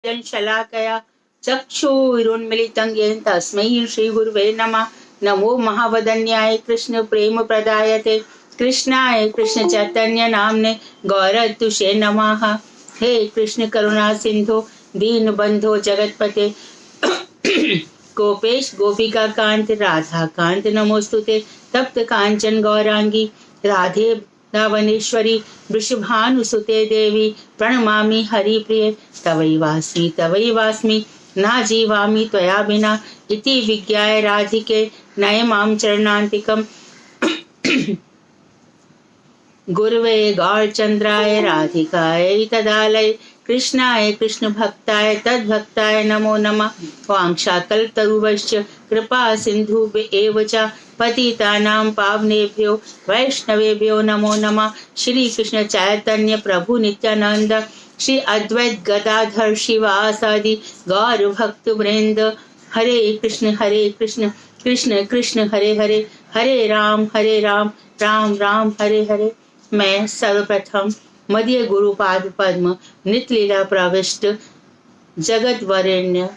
शलाकया चक्षुरुन्मीलितं येन तस्मै श्रीगुरुवे नमः। नमो महावदन्याय कृष्ण प्रेम प्रदायते कृष्णाय कृष्ण चैतन्य नामने गौरतुषे नमः। हे कृष्ण करुणा सिंधु दीन बंधो जगतपते गोपेश गोपिका कांत राधा कांत नमोस्तुते। तप्त कांचन गौरांगी राधे वृंदावनेश्वरी वृषभानुसुते देवी प्रणमामि हरिप्रिये। तवैवास्मि ना जीवामि त्वया विना इति विज्ञाय राधिके नयमां चरणान्तिकम्। गुरवे गौरचंद्राय राधिकाय तदालय कृष्णाय कृष्ण भक्ताय तद्भक्ताय नमो नमः। वांशाकल्पतरुश्च कृपा सिंधु एव च पतितानां पावनेभ्यो वैष्णवेभ्यो नमो नमः। श्री कृष्ण चैतन्य प्रभु नित्यानंद श्री अद्वैत गदाधर शिवासादि गौर भक्त वृंद। हरे कृष्ण कृष्ण कृष्ण हरे हरे हरे राम राम राम हरे हरे। मैं सर्वप्रथम मध्य गुरुपाद पद्म नित्य लीला प्रविष्ट जगत वरेण्य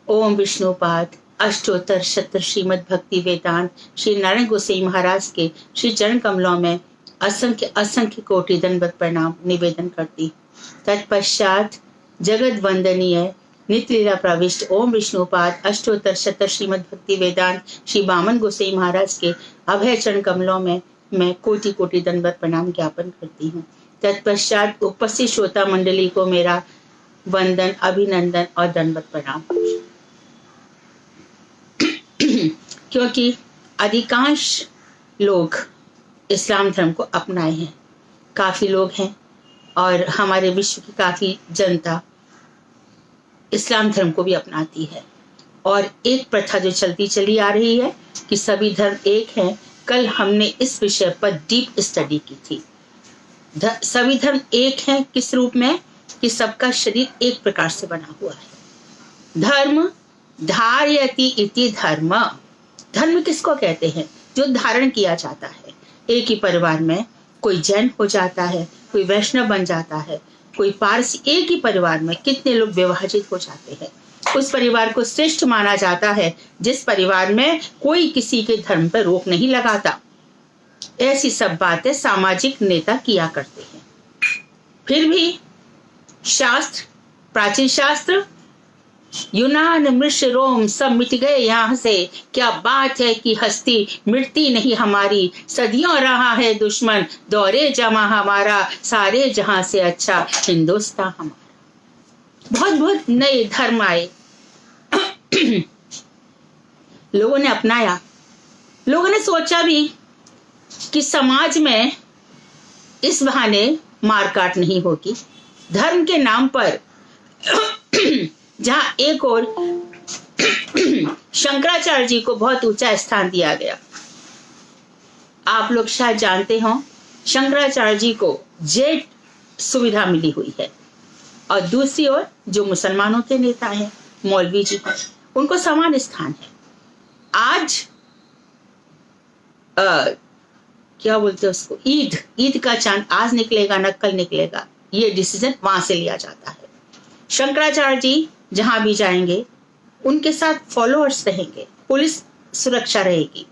ओम विष्णुपाद अष्टोत्तर शत श्रीमद् भक्ति वेदांत श्री नारायण गोसाई महाराज के श्री चरण कमलों में असंख्य असंख्य कोटि दंडवत प्रणाम निवेदन करती। तत्पश्चात जगत वंदनीय नित्य लीला प्रविष्ट ओम विष्णुपाद अष्टोत्तर शत श्रीमद् भक्ति वेदांत श्री वामन गोसाई महाराज के अभय चरण कमलों में मैं कोटि कोटि दंडवत प्रणाम ज्ञापन करती हूँ। तत्पश्चात उपस्थित श्रोता मंडली को मेरा वंदन अभिनंदन और दंडवत प्रणाम। क्योंकि अधिकांश लोग इस्लाम धर्म को अपनाए हैं, काफी लोग हैं और हमारे विश्व की काफी जनता इस्लाम धर्म को भी अपनाती है। और एक प्रथा जो चलती चली आ रही है कि सभी धर्म एक हैं। कल हमने इस विषय पर डीप स्टडी की थी। सभी धर्म एक हैं किस रूप में कि सबका शरीर एक प्रकार से बना हुआ है। धर्म धारयति इति धर्म। धर्म किसको कहते हैं? जो धारण किया जाता है। एक ही परिवार में कोई जैन हो जाता है, कोई वैष्णव बन जाता है, कोई पारसी। एक ही परिवार में कितने लोग विभाजित हो जाते हैं। उस परिवार को श्रेष्ठ माना जाता है जिस परिवार में कोई किसी के धर्म पर रोक नहीं लगाता। ऐसी सब बातें सामाजिक नेता किया करते हैं। फिर भी शास्त्र, प्राचीन शास्त्र, यूनान मृष्य रोम सब मिट गए यहाँ से। क्या बात है कि हस्ती मिटती नहीं हमारी। सदियों रहा है दुश्मन दौरे जमा हमारा। सारे जहां से अच्छा हिंदुस्तान हमारा। बहुत बहुत नए धर्म आए, लोगों ने अपनाया। लोगों ने सोचा भी कि समाज में इस बहाने मारकाट नहीं होगी। धर्म के नाम पर जहां एक और शंकराचार्य जी को बहुत ऊंचा स्थान दिया गया। आप लोग शायद जानते हो शंकराचार्य जी को जेट सुविधा मिली हुई है। और दूसरी ओर जो मुसलमानों के नेता हैं मौलवी जी, उनको समान स्थान है। आज क्या बोलते हैं उसको, ईद का चांद आज निकलेगा न कल निकलेगा, ये डिसीजन वहां से लिया जाता है। शंकराचार्य जी जहां भी जाएंगे उनके साथ फॉलोअर्स रहेंगे, पुलिस सुरक्षा रहेगी।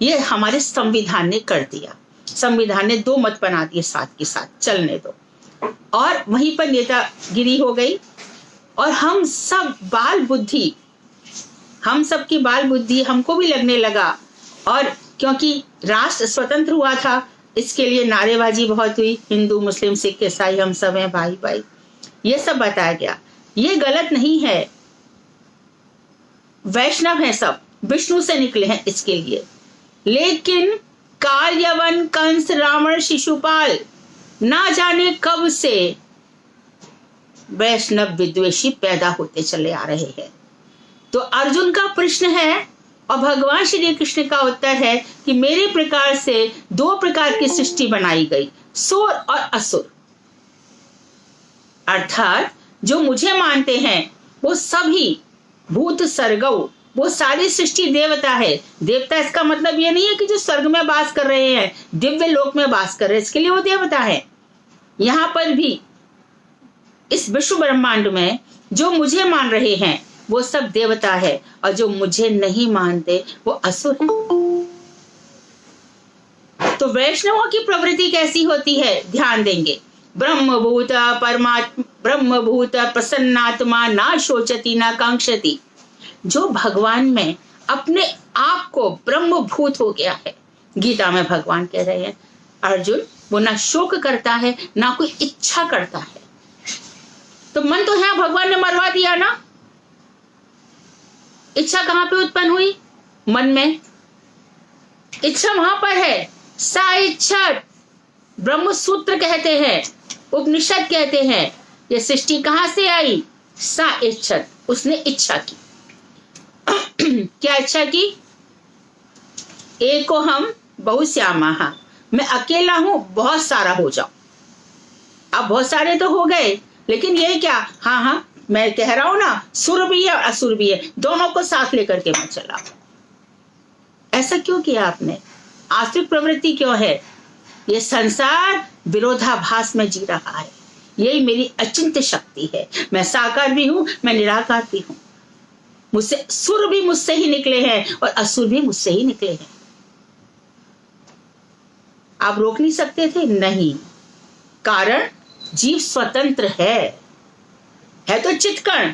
ये हमारे संविधान ने कर दिया। संविधान ने दो मत बना दिए साथ के साथ, चलने दो। और वहीं पर नेतागिरी हो गई। और हम सब बाल बुद्धि, हम सब की बाल बुद्धि हमको भी लगने लगा। और क्योंकि राष्ट्र स्वतंत्र हुआ था, इसके लिए नारेबाजी बहुत हुई। हिंदू मुस्लिम सिख ईसाई हम सब हैं भाई भाई, ये सब बताया गया। ये गलत नहीं है। वैष्णव हैं सब, विष्णु से निकले हैं इसके लिए। लेकिन काल यवन कंस रावण शिशुपाल ना जाने कब से वैष्णव विद्वेषी पैदा होते चले आ रहे हैं। तो अर्जुन का प्रश्न है और भगवान श्री कृष्ण का उत्तर है कि मेरे प्रकार से दो प्रकार की सृष्टि बनाई गई, सुर और असुर। अर्थात जो मुझे मानते हैं वो सभी भूत सर्गव, वो सारी सृष्टि देवता है। देवता इसका मतलब ये नहीं है कि जो स्वर्ग में वास कर रहे हैं, दिव्य लोक में वास कर रहे हैं, इसके लिए वो देवता है। यहाँ पर भी इस विश्व ब्रह्मांड में जो मुझे मान रहे हैं वो सब देवता है, और जो मुझे नहीं मानते वो असुर है। तो वैष्णवों की प्रवृत्ति कैसी होती है, ध्यान देंगे। ब्रह्मभूत परमात्मा, ब्रह्मभूत प्रसन्नात्मा, ना शोचती ना कांक्षति। जो भगवान में अपने आप को ब्रह्मभूत हो गया है, गीता में भगवान कह रहे हैं अर्जुन, वो ना शोक करता है ना कोई इच्छा करता है। तो मन तो है, भगवान ने मरवा दिया ना। इच्छा कहां पे उत्पन्न हुई, मन में। इच्छा वहां पर है, सा इच्छा ब्रह्म सूत्र कहते हैं, उपनिषद कहते हैं। ये सृष्टि कहां से आई, सा इच्छा, उसने इच्छा की। क्या इच्छा की, एको हम बहुश्यामः, मैं अकेला हूं, बहुत सारा हो जाऊं। अब बहुत सारे तो हो गए, लेकिन ये क्या, हाँ हाँ मैं कह रहा हूं ना, सुर भी है और असुर भी है, दोनों को साथ लेकर के मैं चला। ऐसा क्यों किया आपने, आस्तिक प्रवृत्ति क्यों है। ये संसार विरोधाभास में जी रहा है, यही मेरी अचिंत्य शक्ति है। मैं साकार भी हूं, मैं निराकार भी हूं। मुझसे सुर भी मुझसे ही निकले हैं और असुर भी मुझसे ही निकले हैं। आप रोक नहीं सकते थे, नहीं, कारण जीव स्वतंत्र है तो चित्कण,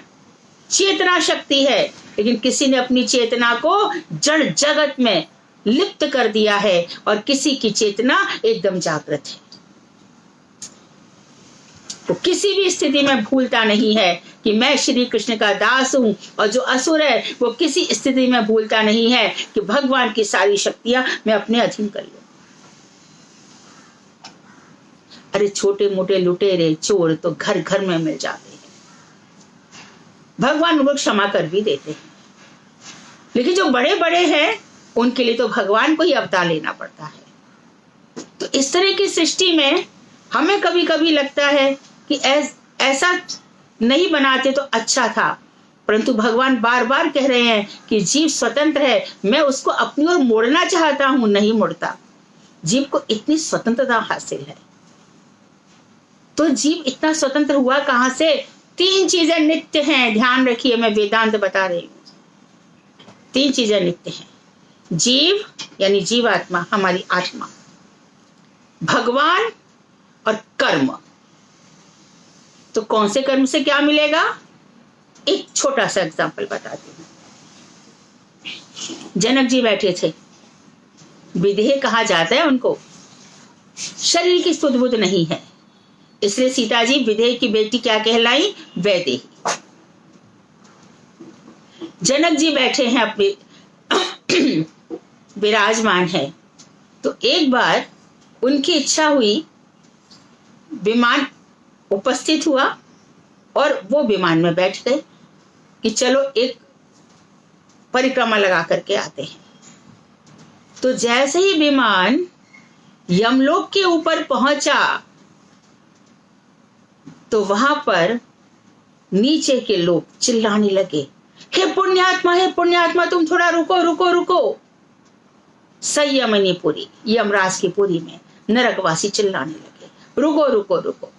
चेतना शक्ति है, लेकिन किसी ने अपनी चेतना को जड़ जगत में लिप्त कर दिया है और किसी की चेतना एकदम जागृत है। तो किसी भी स्थिति में भूलता नहीं है कि मैं श्री कृष्ण का दास हूं, और जो असुर है वो किसी स्थिति में भूलता नहीं है कि भगवान की सारी शक्तियां मैं अपने अधीन कर लूं। अरे छोटे मोटे लुटेरे चोर तो घर घर में मिल जाते हैं, भगवान उनको क्षमा कर भी देते हैं, लेकिन जो बड़े बड़े हैं उनके लिए तो भगवान को ही अवतार लेना पड़ता है। तो इस तरह की सृष्टि में हमें कभी कभी लगता है कि ऐसा नहीं बनाते तो अच्छा था, परंतु भगवान बार बार कह रहे हैं कि जीव स्वतंत्र है, मैं उसको अपनी ओर मोड़ना चाहता हूं, नहीं मुड़ता। जीव को इतनी स्वतंत्रता हासिल है, तो जीव इतना स्वतंत्र हुआ कहां से। 3 चीजें नित्य हैं, ध्यान रखिए, मैं वेदांत बता रही हूं। 3 चीजें नित्य हैं, जीव यानी जीवात्मा, हमारी आत्मा, भगवान और कर्म। तो कौन से कर्म से क्या मिलेगा, एक छोटा सा एग्जांपल बताती हूँ। जनक जी बैठे थे, विदेह कहा जाता है उनको, शरीर की सुध बुध नहीं है, इसलिए सीता जी विदेह की बेटी क्या कहलाई, वैदेही। जनक जी बैठे हैं अपने विराजमान है, तो एक बार उनकी इच्छा हुई, विमान उपस्थित हुआ और वो विमान में बैठ गए कि चलो एक परिक्रमा लगा करके आते हैं। तो जैसे ही विमान यमलोक के ऊपर पहुंचा तो वहां पर नीचे के लोग चिल्लाने लगे, हे पुण्यात्मा, हे पुण्यात्मा, तुम थोड़ा रुको रुको रुको। संयमनीपुरी, यमराज की पुरी में नरकवासी चिल्लाने लगे, रुको रुको रुको।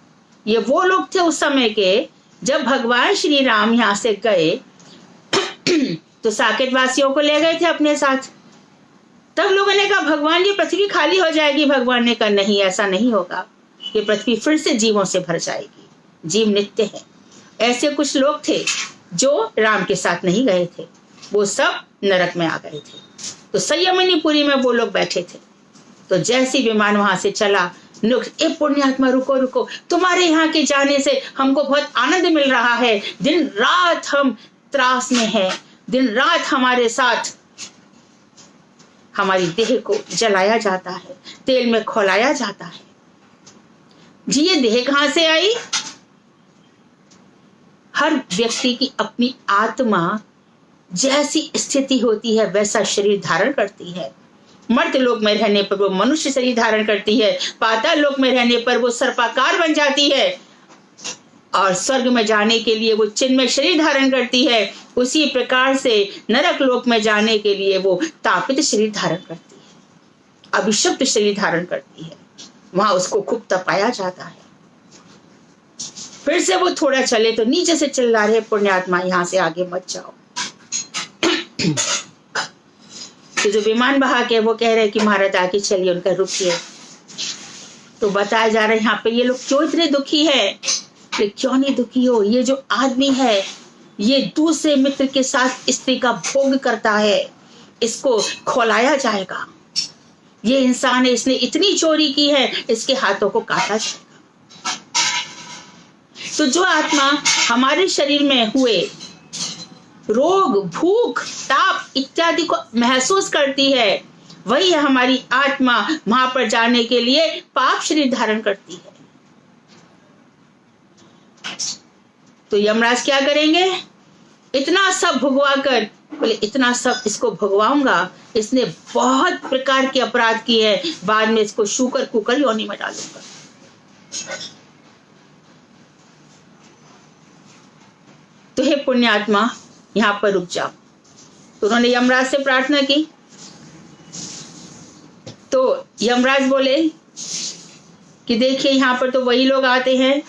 ये वो लोग थे उस समय के, जब भगवान श्री राम यहां से गए तो साकेत वासियों को ले गए थे अपने साथ। तब लोगों ने कहा भगवान ये पृथ्वी खाली हो जाएगी। भगवान ने कहा नहीं, ऐसा नहीं होगा, ये पृथ्वी फिर से जीवों से भर जाएगी, जीव नित्य है। ऐसे कुछ लोग थे जो राम के साथ नहीं गए थे, वो सब नरक में आ गए थे। तो संयमनीपुरी में वो लोग बैठे थे। तो जैसी विमान वहां से चला, ए पुण्यात्मा रुको रुको, तुम्हारे यहाँ के जाने से हमको बहुत आनंद मिल रहा है, दिन रात हम त्रास में हैं, दिन रात हमारे साथ हमारी देह को जलाया जाता है, तेल में खौलाया जाता है। जी ये देह कहां से आई? हर व्यक्ति की अपनी आत्मा जैसी स्थिति होती है वैसा शरीर धारण करती है। मर्त लोक में रहने पर वो मनुष्य शरीर धारण करती है, पाताल लोक में रहने पर वो सर्पाकार बन जाती है, और स्वर्ग में जाने के लिए वो चिन्मय शरीर धारण करती है। उसी प्रकार से नरक लोक में जाने के लिए वो तापित शरीर धारण करती है, अभिशप्त शरीर धारण करती है, वहां उसको खूब तपाया जाता है। फिर से वो थोड़ा चले तो नीचे से चिल्ला रहे, पुण्यात्मा यहाँ से आगे मत जाओ। तो जो विमान बहा के वो कह रहे कि महाराज आगे चलिए, उनका रुकिए। तो बताया जा रहा है यहाँ पे ये लोग क्यों इतने दुखी है। क्यों नहीं दुखी हो, ये जो आदमी है ये दूसरे मित्र के साथ स्त्री का भोग करता है, इसको खौलाया जाएगा। ये इंसान है, इसने इतनी चोरी की है, इसके हाथों को काटा जाएगा। तो जो आत्मा हमारे शरीर में हुए रोग, भूख, ताप इत्यादि को महसूस करती है, वही हमारी आत्मा वहां पर जाने के लिए पाप शरीर धारण करती है। तो यमराज क्या करेंगे, इतना सब भुगवा कर बोले इतना सब इसको भुगवाऊंगा, इसने बहुत प्रकार के अपराध किए हैं, बाद में इसको शूकर कुकर योनि में डालूंगा। तो हे पुण्यात्मा यहाँ पर रुक जाओ। तो उन्होंने यमराज से प्रार्थना की। तो यमराज बोले कि देखिए यहाँ पर तो वही लोग आते हैं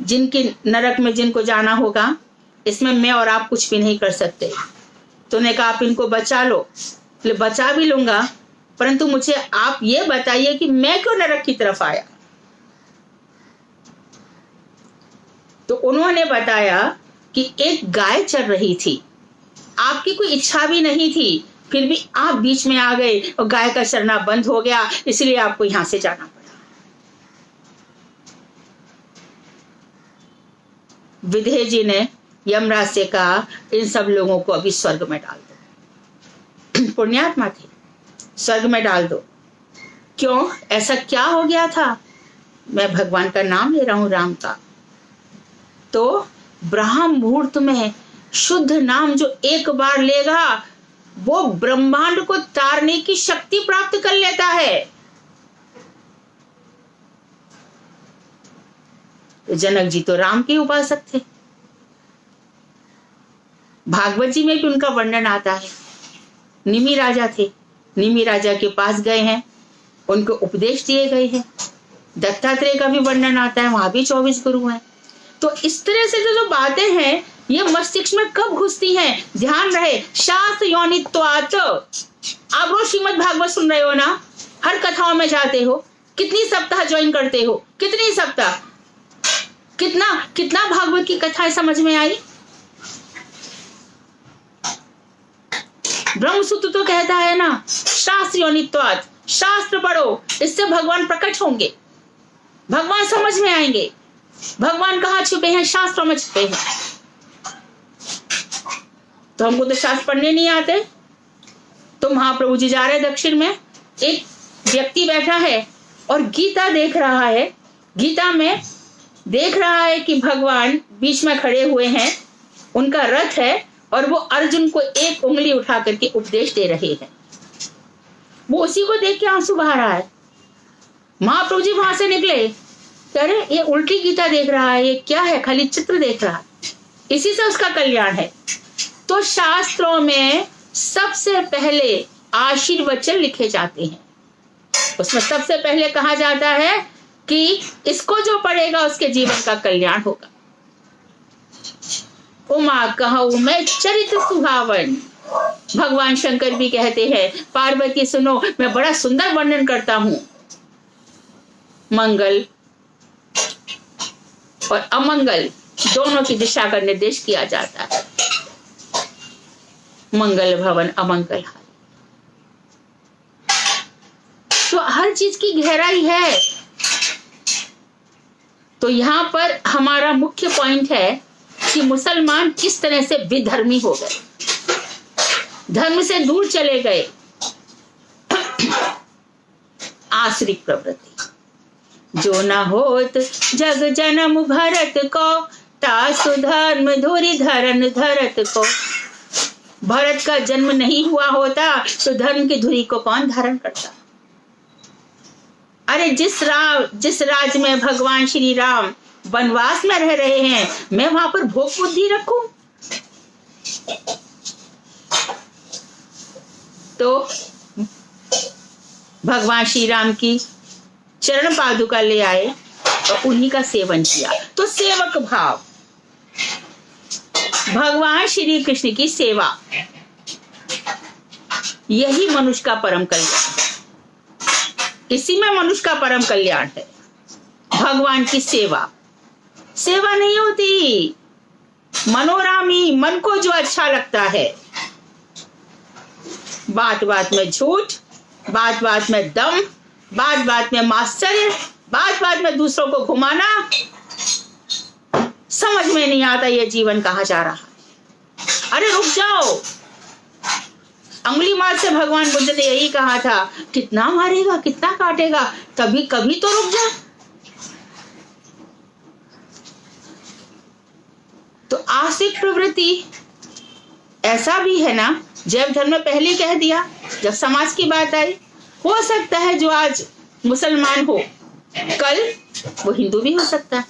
जिनकी नरक में जिनको जाना होगा, इसमें मैं और आप कुछ भी नहीं कर सकते। तो उन्होंने कहा आप इनको बचा लो। बोले बचा भी लूंगा, परंतु मुझे आप ये बताइए कि मैं क्यों नरक की तरफ आया। तो उन्होंने बताया कि एक गाय चर रही थी, आपकी कोई इच्छा भी नहीं थी, फिर भी आप बीच में आ गए और गाय का चरना बंद हो गया, इसलिए आपको यहां से जाना पड़ा। विदेह जी ने यमराज से कहा इन सब लोगों को अभी स्वर्ग में डाल दो। पुण्यात्मा थे, स्वर्ग में डाल दो। क्यों, ऐसा क्या हो गया था। मैं भगवान का नाम ले रहा हूं, राम का। तो ब्रह्म मुहूर्त में शुद्ध नाम जो एक बार लेगा वो ब्रह्मांड को तारने की शक्ति प्राप्त कर लेता है। तो जनक जी तो राम के उपासक थे। भागवत जी में भी उनका वर्णन आता है। निमि राजा थे, निमि राजा के पास गए हैं, उनको उपदेश दिए गए हैं। दत्तात्रेय का भी वर्णन आता है, वहां भी 24 गुरु हैं। तो इस तरह से जो बातें हैं ये मस्तिष्क में कब घुसती हैं, ध्यान रहे, शास्त्र योनित्वात्। आप रोज श्रीमद् भागवत सुन रहे हो ना, हर कथाओं में जाते हो, कितनी सप्ताह ज्वाइन करते हो, कितनी सप्ताह, कितना भागवत की कथाएं समझ में आई। ब्रह्मसूत्र तो कहता है ना शास्त्र योनित्वात्, शास्त्र पढ़ो, इससे भगवान प्रकट होंगे, भगवान समझ में आएंगे। भगवान कहाँ छुपे हैं, शास्त्रों में छुपे हैं। तो हमको तो शास्त्र पढ़ने नहीं आते। तो महाप्रभु जी जा रहे दक्षिण में, एक व्यक्ति बैठा है और गीता देख रहा है। गीता में देख रहा है कि भगवान बीच में खड़े हुए हैं, उनका रथ है और वो अर्जुन को एक उंगली उठा करके उपदेश दे रहे हैं। वो उसी को देख के आंसू बहा रहा है। महाप्रभु जी वहां से निकले, अरे ये उल्टी गीता देख रहा है, ये क्या है, खाली चित्र देख रहा है, इसी से उसका कल्याण है। तो शास्त्रों में सबसे पहले आशीर्वचन लिखे जाते हैं। उसमें सबसे पहले कहा जाता है कि इसको जो पढ़ेगा उसके जीवन का कल्याण होगा। उमा कहूँ मैं चरित सुहावन, भगवान शंकर भी कहते हैं पार्वती सुनो मैं बड़ा सुंदर वर्णन करता हूं। मंगल और अमंगल दोनों की दिशा का निर्देश किया जाता है। मंगल भवन अमंगल हारी। तो हर चीज की गहराई है। तो यहां पर हमारा मुख्य पॉइंट है कि मुसलमान किस तरह से विधर्मी हो गए, धर्म से दूर चले गए। आश्रित प्रवृत्ति जो न होत जग जन्म भरत को, तासु धर्म धुरि धरन धरत को। भरत का जन्म नहीं हुआ होता तो धर्म की धुरी को कौन धारण करता। अरे जिस राज में भगवान श्री राम वनवास में रह रहे हैं, मैं वहां पर भोग बुद्धि रखूं? तो भगवान श्री राम की चरण पादुका ले आए और उन्हीं का सेवन किया। तो सेवक भाव, भगवान श्री कृष्ण की सेवा, यही मनुष्य का परम कल्याण है। इसी में मनुष्य का परम कल्याण है, भगवान की सेवा। सेवा नहीं होती मनोरामी, मन को जो अच्छा लगता है, बात बात में झूठ, बात बात में दम, बात बात में मात्सर्य, बात बात में दूसरों को घुमाना, समझ में नहीं आता ये जीवन कहाँ जा रहा है। अरे रुक जाओ, अंगुली मार से भगवान बुद्ध ने यही कहा था, कितना मारेगा, कितना काटेगा, कभी कभी तो रुक जा। तो आस्तिक प्रवृत्ति ऐसा भी है ना, जैव धर्म में पहले कह दिया, जब समाज की बात आई, हो सकता है जो आज मुसलमान हो कल वो हिंदू भी हो सकता है।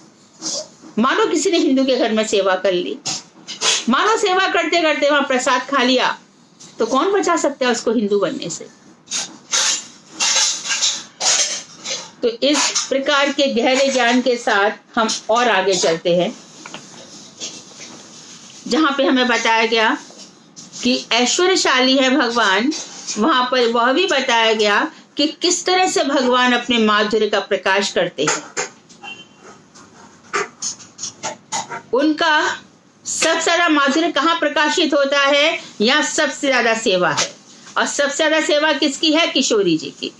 मानो किसी ने हिंदू के घर में सेवा कर ली, मानो सेवा करते करते वहां प्रसाद खा लिया, तो कौन बचा सकता है उसको हिंदू बनने से। तो इस प्रकार के गहरे ज्ञान के साथ हम और आगे चलते हैं, जहां पे हमें बताया गया कि ऐश्वर्यशाली है भगवान, वहां पर वह भी बताया गया कि किस तरह से भगवान अपने माधुर्य का प्रकाश करते हैं। उनका सबसे ज्यादा माधुर्य कहाँ प्रकाशित होता है? यहाँ सबसे ज्यादा सेवा है, और सबसे ज्यादा सेवा किसकी है? किशोरी जी की।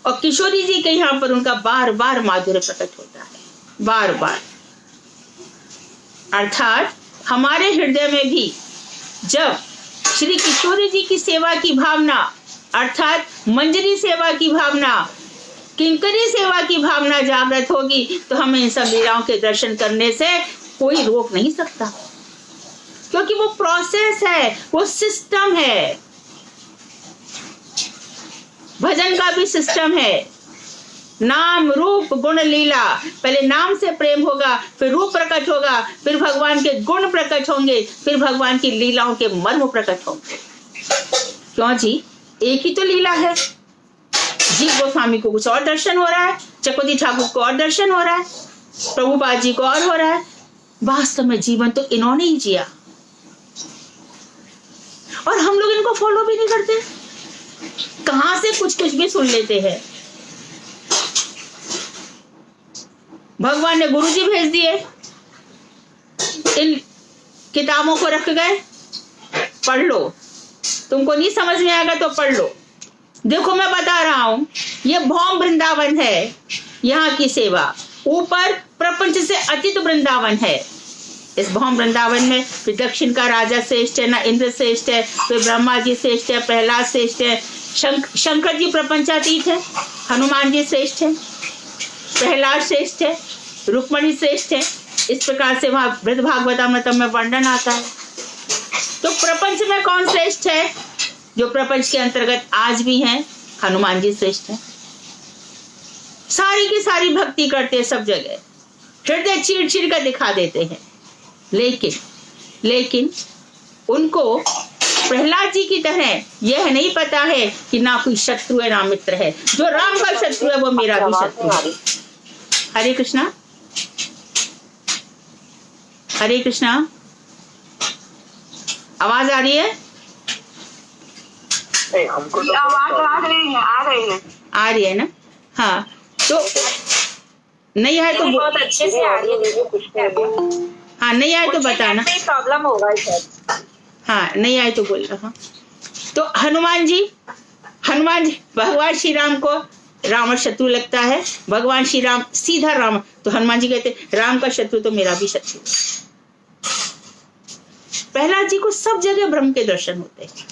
और किशोरी जी के यहाँ पर उनका बार बार माधुर्य प्रकट होता है, बार बार। अर्थात हमारे हृदय में भी जब श्री किशोरी जी की सेवा की भावना, अर्थात मंजरी सेवा की भावना, किंकरी सेवा की भावना जागृत होगी, तो हमें इन सब लीलाओं के दर्शन करने से कोई रोक नहीं सकता, क्योंकि वो प्रोसेस है, वो सिस्टम है। भजन का भी सिस्टम है, नाम रूप गुण लीला। पहले नाम से प्रेम होगा, फिर रूप प्रकट होगा, फिर भगवान के गुण प्रकट होंगे, फिर भगवान की लीलाओं के मर्म प्रकट होंगे। क्यों जी? एक ही तो लीला है। जीव गोस्वामी को कुछ और दर्शन हो रहा है, चकोती ठाकुर को और दर्शन हो रहा है, प्रभुपाद जी को और हो रहा है। वास्तव में जीवन तो इन्होंने ही जिया, और हम लोग इनको फॉलो भी नहीं करते। कहां से कुछ कुछ भी सुन लेते हैं। भगवान ने गुरुजी भेज दिए, इन किताबों को रख गए, पढ़ लो, तुमको नहीं समझ में आएगा तो पढ़ लो। देखो मैं बता रहा हूं, ये भौम वृंदावन है, यहाँ की सेवा। ऊपर प्रपंच से अतीत वृंदावन है। इस भौम वृंदावन में फिर दक्षिण का राजा श्रेष्ठ है ना, इंद्र श्रेष्ठ है, फिर ब्रह्मा जी श्रेष्ठ है, प्रहलाद श्रेष्ठ है, शंकर जी प्रपंचातीत है, हनुमान जी श्रेष्ठ है, प्रहलाद श्रेष्ठ है, रुक्मणी श्रेष्ठ है। इस प्रकार से वहां वृद्ध भागवतामृतम में वर्णन आता है। तो प्रपंच में कौन श्रेष्ठ है? जो प्रपंच के अंतर्गत आज भी हैं, हनुमान जी श्रेष्ठ है। सारी की सारी भक्ति करते हैं, सब जगह हृदय चीर चीर कर दिखा देते हैं। लेकिन उनको प्रहलाद जी की तरह यह नहीं पता है कि ना कोई शत्रु है ना मित्र है। जो राम का शत्रु है वो मेरा भी शत्रु है। हरे कृष्णा, हरे कृष्णा। आवाज आ रही है? हमको तो आवाज आ रही है ना? हाँ, तो नहीं है तो बहुत अच्छे से आ रही है। हाँ, नहीं आए तो बताना, प्रॉब्लम होगा शायद। हाँ, नहीं आए तो बोल रहा। तो हनुमान जी भगवान श्री राम को रावण शत्रु लगता है। भगवान श्री राम सीधा राम, तो हनुमान जी कहते राम का शत्रु तो मेरा भी शत्रु। प्रहलाद जी को सब जगह ब्रह्म के दर्शन होते हैं।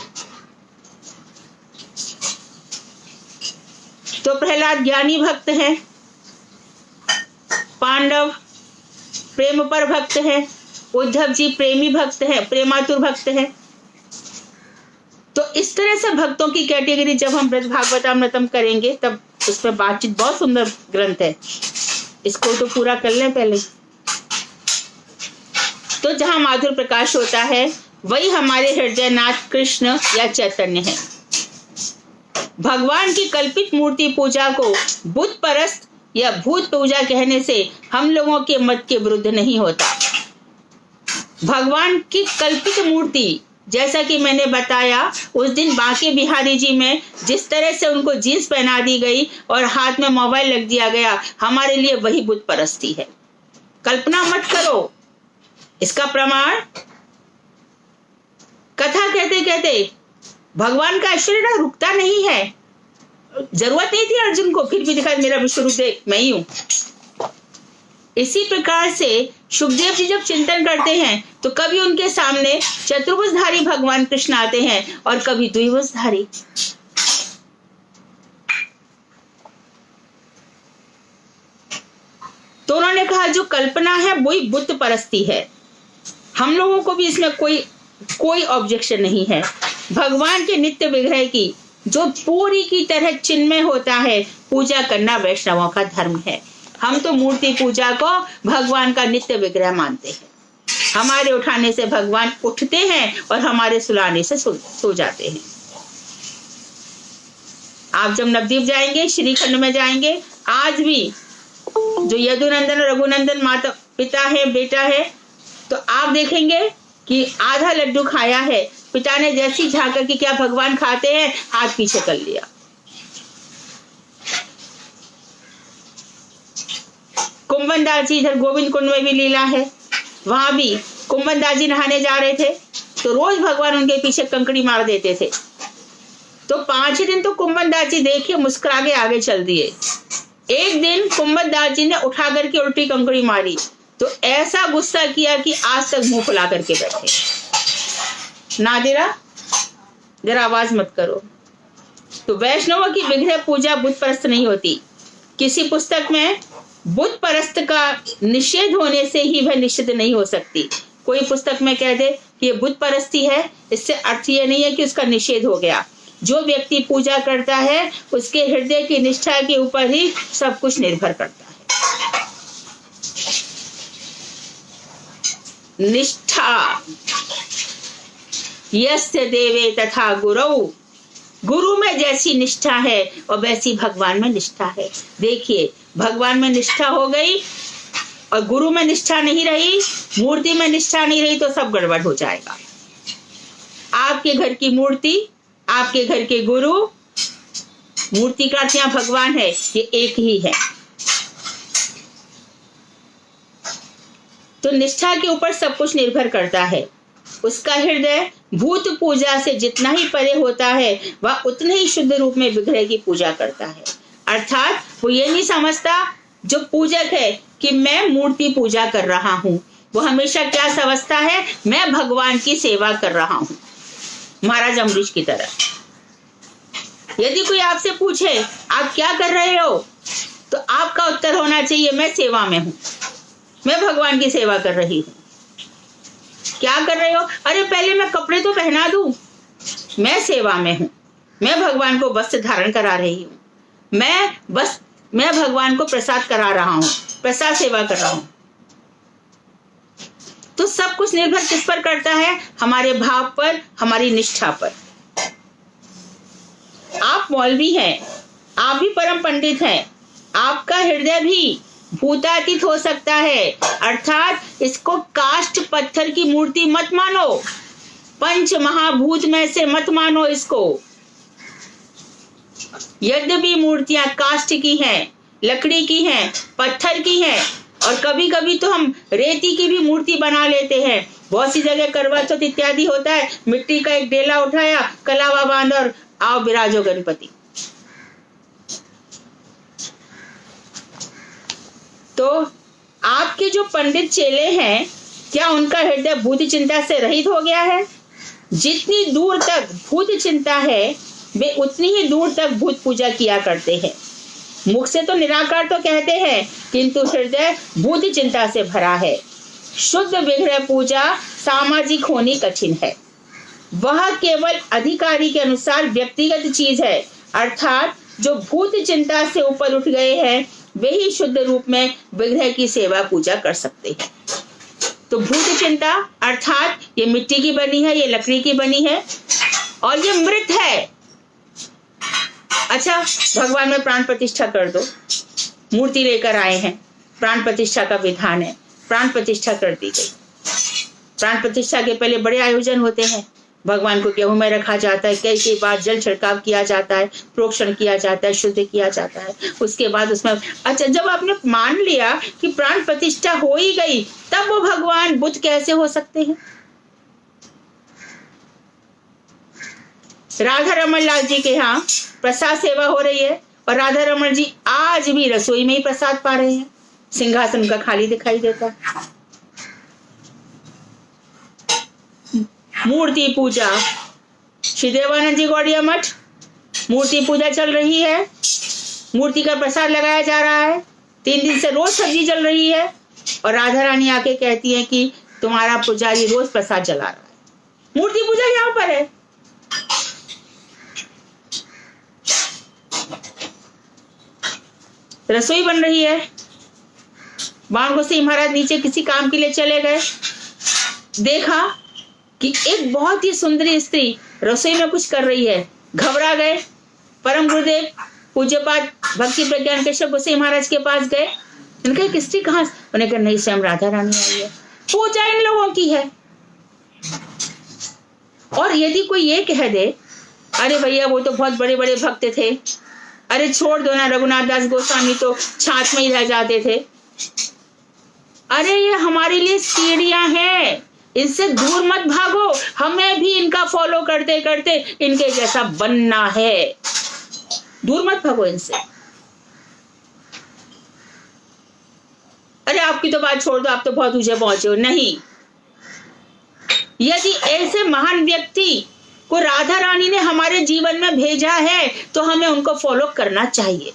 तो प्रहलाद ज्ञानी भक्त है, पांडव प्रेम पर भक्त है, उद्धव जी प्रेमी भक्त है, प्रेमातुर भक्त है। तो इस तरह से भक्तों की कैटेगरी जब हम ब्रज भागवतामृतम करेंगे तब उसमें बातचीत, बहुत सुंदर ग्रंथ है, इसको तो पूरा कर लें पहले। तो जहां माधुर प्रकाश होता है वही हमारे हृदय नाथ कृष्ण या चैतन्य है। भगवान की कल्पित मूर्ति पूजा को बुत परस्त यह भूत पूजा कहने से हम लोगों के मत के विरुद्ध नहीं होता। भगवान की कल्पित मूर्ति, जैसा कि मैंने बताया उस दिन बांके बिहारी जी में जिस तरह से उनको जीन्स पहना दी गई और हाथ में मोबाइल लग दिया गया, हमारे लिए वही बुत परस्ती है। कल्पना मत करो। इसका प्रमाण कथा कहते कहते भगवान का ऐश्वर्य ना रुकता नहीं है। जरूरत नहीं थी अर्जुन को, फिर भी दिखा मेरा विश्व रूप देख, मैं ही हूं। इसी प्रकार से सुखदेव जी जब चिंतन करते हैं तो कभी उनके सामने चतुर्भुजधारी भगवान कृष्ण आते हैं और कभी द्विभुजधारी। तो उन्होंने कहा जो कल्पना है वही बुत परस्ती है। हम लोगों को भी इसमें कोई ऑब्जेक्शन नहीं है। भगवान के नित्य विग्रह की जो पूरी की तरह चिन्मय होता है, पूजा करना वैष्णवों का धर्म है। हम तो मूर्ति पूजा को भगवान का नित्य विग्रह मानते हैं। हमारे उठाने से भगवान उठते हैं और हमारे सुलाने से सो जाते हैं। आप जब नवद्वीप जाएंगे, श्रीखंड में जाएंगे, आज भी जो यदुनंदन और रघुनंदन माता पिता है, बेटा है, तो आप देखेंगे कि आधा लड्डू खाया है, पिता ने जैसी झांका कि क्या भगवान खाते हैं, हाथ पीछे कर लिया। कुंभन दास जी इधर गोविंद कुंड में भी लीला है, वहां भी कुंभन दास जी नहाने जा रहे थे तो रोज भगवान उनके पीछे कंकड़ी मार देते थे। तो 5 दिन तो कुंभन दास जी देखिए मुस्कुरा के आगे चल दिए। एक दिन कुंभन दास जी ने उठा करके उल्टी कंकड़ी मारी तो ऐसा गुस्सा किया कि आज तक मुंह फुला करके बैठे। नादिरा जरा आवाज मत करो। तो वैष्णवों की विग्रह पूजा बुत परस्त नहीं होती। किसी पुस्तक में बुत परस्त का निषेध होने से ही वह निषिद्ध नहीं हो सकती। कोई पुस्तक में कह दे कि ये बुत परस्ती है, इससे अर्थ ये नहीं है कि उसका निषेध हो गया। जो व्यक्ति पूजा करता है उसके हृदय की निष्ठा के ऊपर ही सब कुछ निर्भर करता है। निष्ठा यस्य देवे तथा गुरौ, गुरु में जैसी निष्ठा है और वैसी भगवान में निष्ठा है। देखिए भगवान में निष्ठा हो गई और गुरु में निष्ठा नहीं रही, मूर्ति में निष्ठा नहीं रही तो सब गड़बड़ हो जाएगा। आपके घर की मूर्ति, आपके घर के गुरु, मूर्ति का अर्थ भगवान है, ये एक ही है। तो निष्ठा के ऊपर सब कुछ निर्भर करता है। उसका हृदय भूत पूजा से जितना ही परे होता है वह उतने ही शुद्ध रूप में विग्रह की पूजा करता है। अर्थात वो ये नहीं समझता जो पूजक है कि मैं मूर्ति पूजा कर रहा हूँ, वो हमेशा क्या समझता है, मैं भगवान की सेवा कर रहा हूँ, महाराज अम्बरीश की तरह। यदि कोई आपसे पूछे आप क्या कर रहे हो तो आपका उत्तर होना चाहिए मैं सेवा में हूँ, मैं भगवान की सेवा कर रही हूँ। क्या कर रहे हो? अरे पहले मैं कपड़े तो पहना दूं, मैं सेवा में हूँ, मैं भगवान को वस्त्र धारण करा रही हूँ, मैं भगवान को प्रसाद करा रहा हूँ, प्रसाद सेवा कर रहा हूँ। तो सब कुछ निर्भर किस पर करता है? हमारे भाव पर, हमारी निष्ठा पर। आप मौलवी हैं, आप भी परम पंडित हैं, आपका हृदय भी भूतातीत हो सकता है। अर्थात इसको काष्ठ पत्थर की मूर्ति मत मानो, पंच महाभूत में से मत मानो इसको। यद्यपि मूर्तियां काष्ठ की हैं, लकड़ी की हैं, पत्थर की हैं और कभी कभी तो हम रेती की भी मूर्ति बना लेते हैं। बहुत सी जगह करवा चौथ इत्यादि होता है, मिट्टी का एक डेला उठाया, कलावा बांध और आओ विराजो गणपति। तो आपके जो पंडित चेले हैं, क्या उनका हृदय भूत चिंता से रहित हो गया है? जितनी दूर तक भूत चिंता है वे उतनी ही दूर तक भूत पूजा किया करते हैं। मुख से तो निराकार तो कहते हैं किंतु हृदय भूत चिंता से भरा है। शुद्ध विग्रह पूजा सामाजिक होनी कठिन है। वह केवल अधिकारी के अनुसार व्यक्तिगत चीज है। अर्थात जो भूत चिंता से ऊपर उठ गए हैं वे ही शुद्ध रूप में विग्रह की सेवा पूजा कर सकते हैं। तो भूत चिंता अर्थात ये मिट्टी की बनी है, ये लकड़ी की बनी है और ये मृत है। अच्छा भगवान में प्राण प्रतिष्ठा कर दो, मूर्ति लेकर आए हैं, प्राण प्रतिष्ठा का विधान है, प्राण प्रतिष्ठा कर दी गई। प्राण प्रतिष्ठा के पहले बड़े आयोजन होते हैं, भगवान को गेहूं में रखा जाता है, कई बार जल छिड़काव किया जाता है, प्रोक्षण किया जाता है, शुद्ध किया जाता है। उसके बाद उसमें अच्छा, जब आपने मान लिया कि प्राण प्रतिष्ठा हो ही गई, तब वो भगवान बुद्ध कैसे हो सकते हैं? राधा रमन लाल जी के यहाँ प्रसाद सेवा हो रही है और राधा रमन जी आज भी रसोई में ही प्रसाद पा रहे हैं, सिंहासन उनका खाली दिखाई देता है। मूर्ति पूजा, श्री देवानंद जी गौड़िया मठ मूर्ति पूजा चल रही है, मूर्ति का प्रसाद लगाया जा रहा है, 3 दिन से रोज सब्जी चल रही है और राधा रानी आके कहती है कि तुम्हारा पुजारी रोज प्रसाद जला रहा है। मूर्ति पूजा यहाँ पर है। रसोई बन रही है, बाण गोसाई महाराज नीचे किसी काम के लिए चले गए, देखा कि एक बहुत ही सुंदरी स्त्री रसोई में कुछ कर रही है, घबरा गए। परम गुरुदेव पूज्यपाद भक्ति प्रज्ञान केशव गोसाई महाराज के पास गए, उनका एक स्त्री कहाँ? उन्हें कहा नहीं, स्वयं राधा रानी आई है, पूजा इन लोगों की है। और यदि कोई ये कह दे अरे भैया वो तो बहुत बड़े बड़े भक्त थे, अरे छोड़ दो ना, रघुनाथ दास गोस्वामी तो छाछ में ही रह जाते थे, अरे ये हमारे लिए सीढ़ियां हैं, इनसे दूर मत भागो, हमें भी इनका फॉलो करते करते इनके जैसा बनना है, दूर मत भागो इनसे। अरे आपकी तो बात छोड़ दो, आप तो बहुत ऊंचे पहुंचे हो। नहीं, यदि ऐसे महान व्यक्ति को राधा रानी ने हमारे जीवन में भेजा है तो हमें उनको फॉलो करना चाहिए।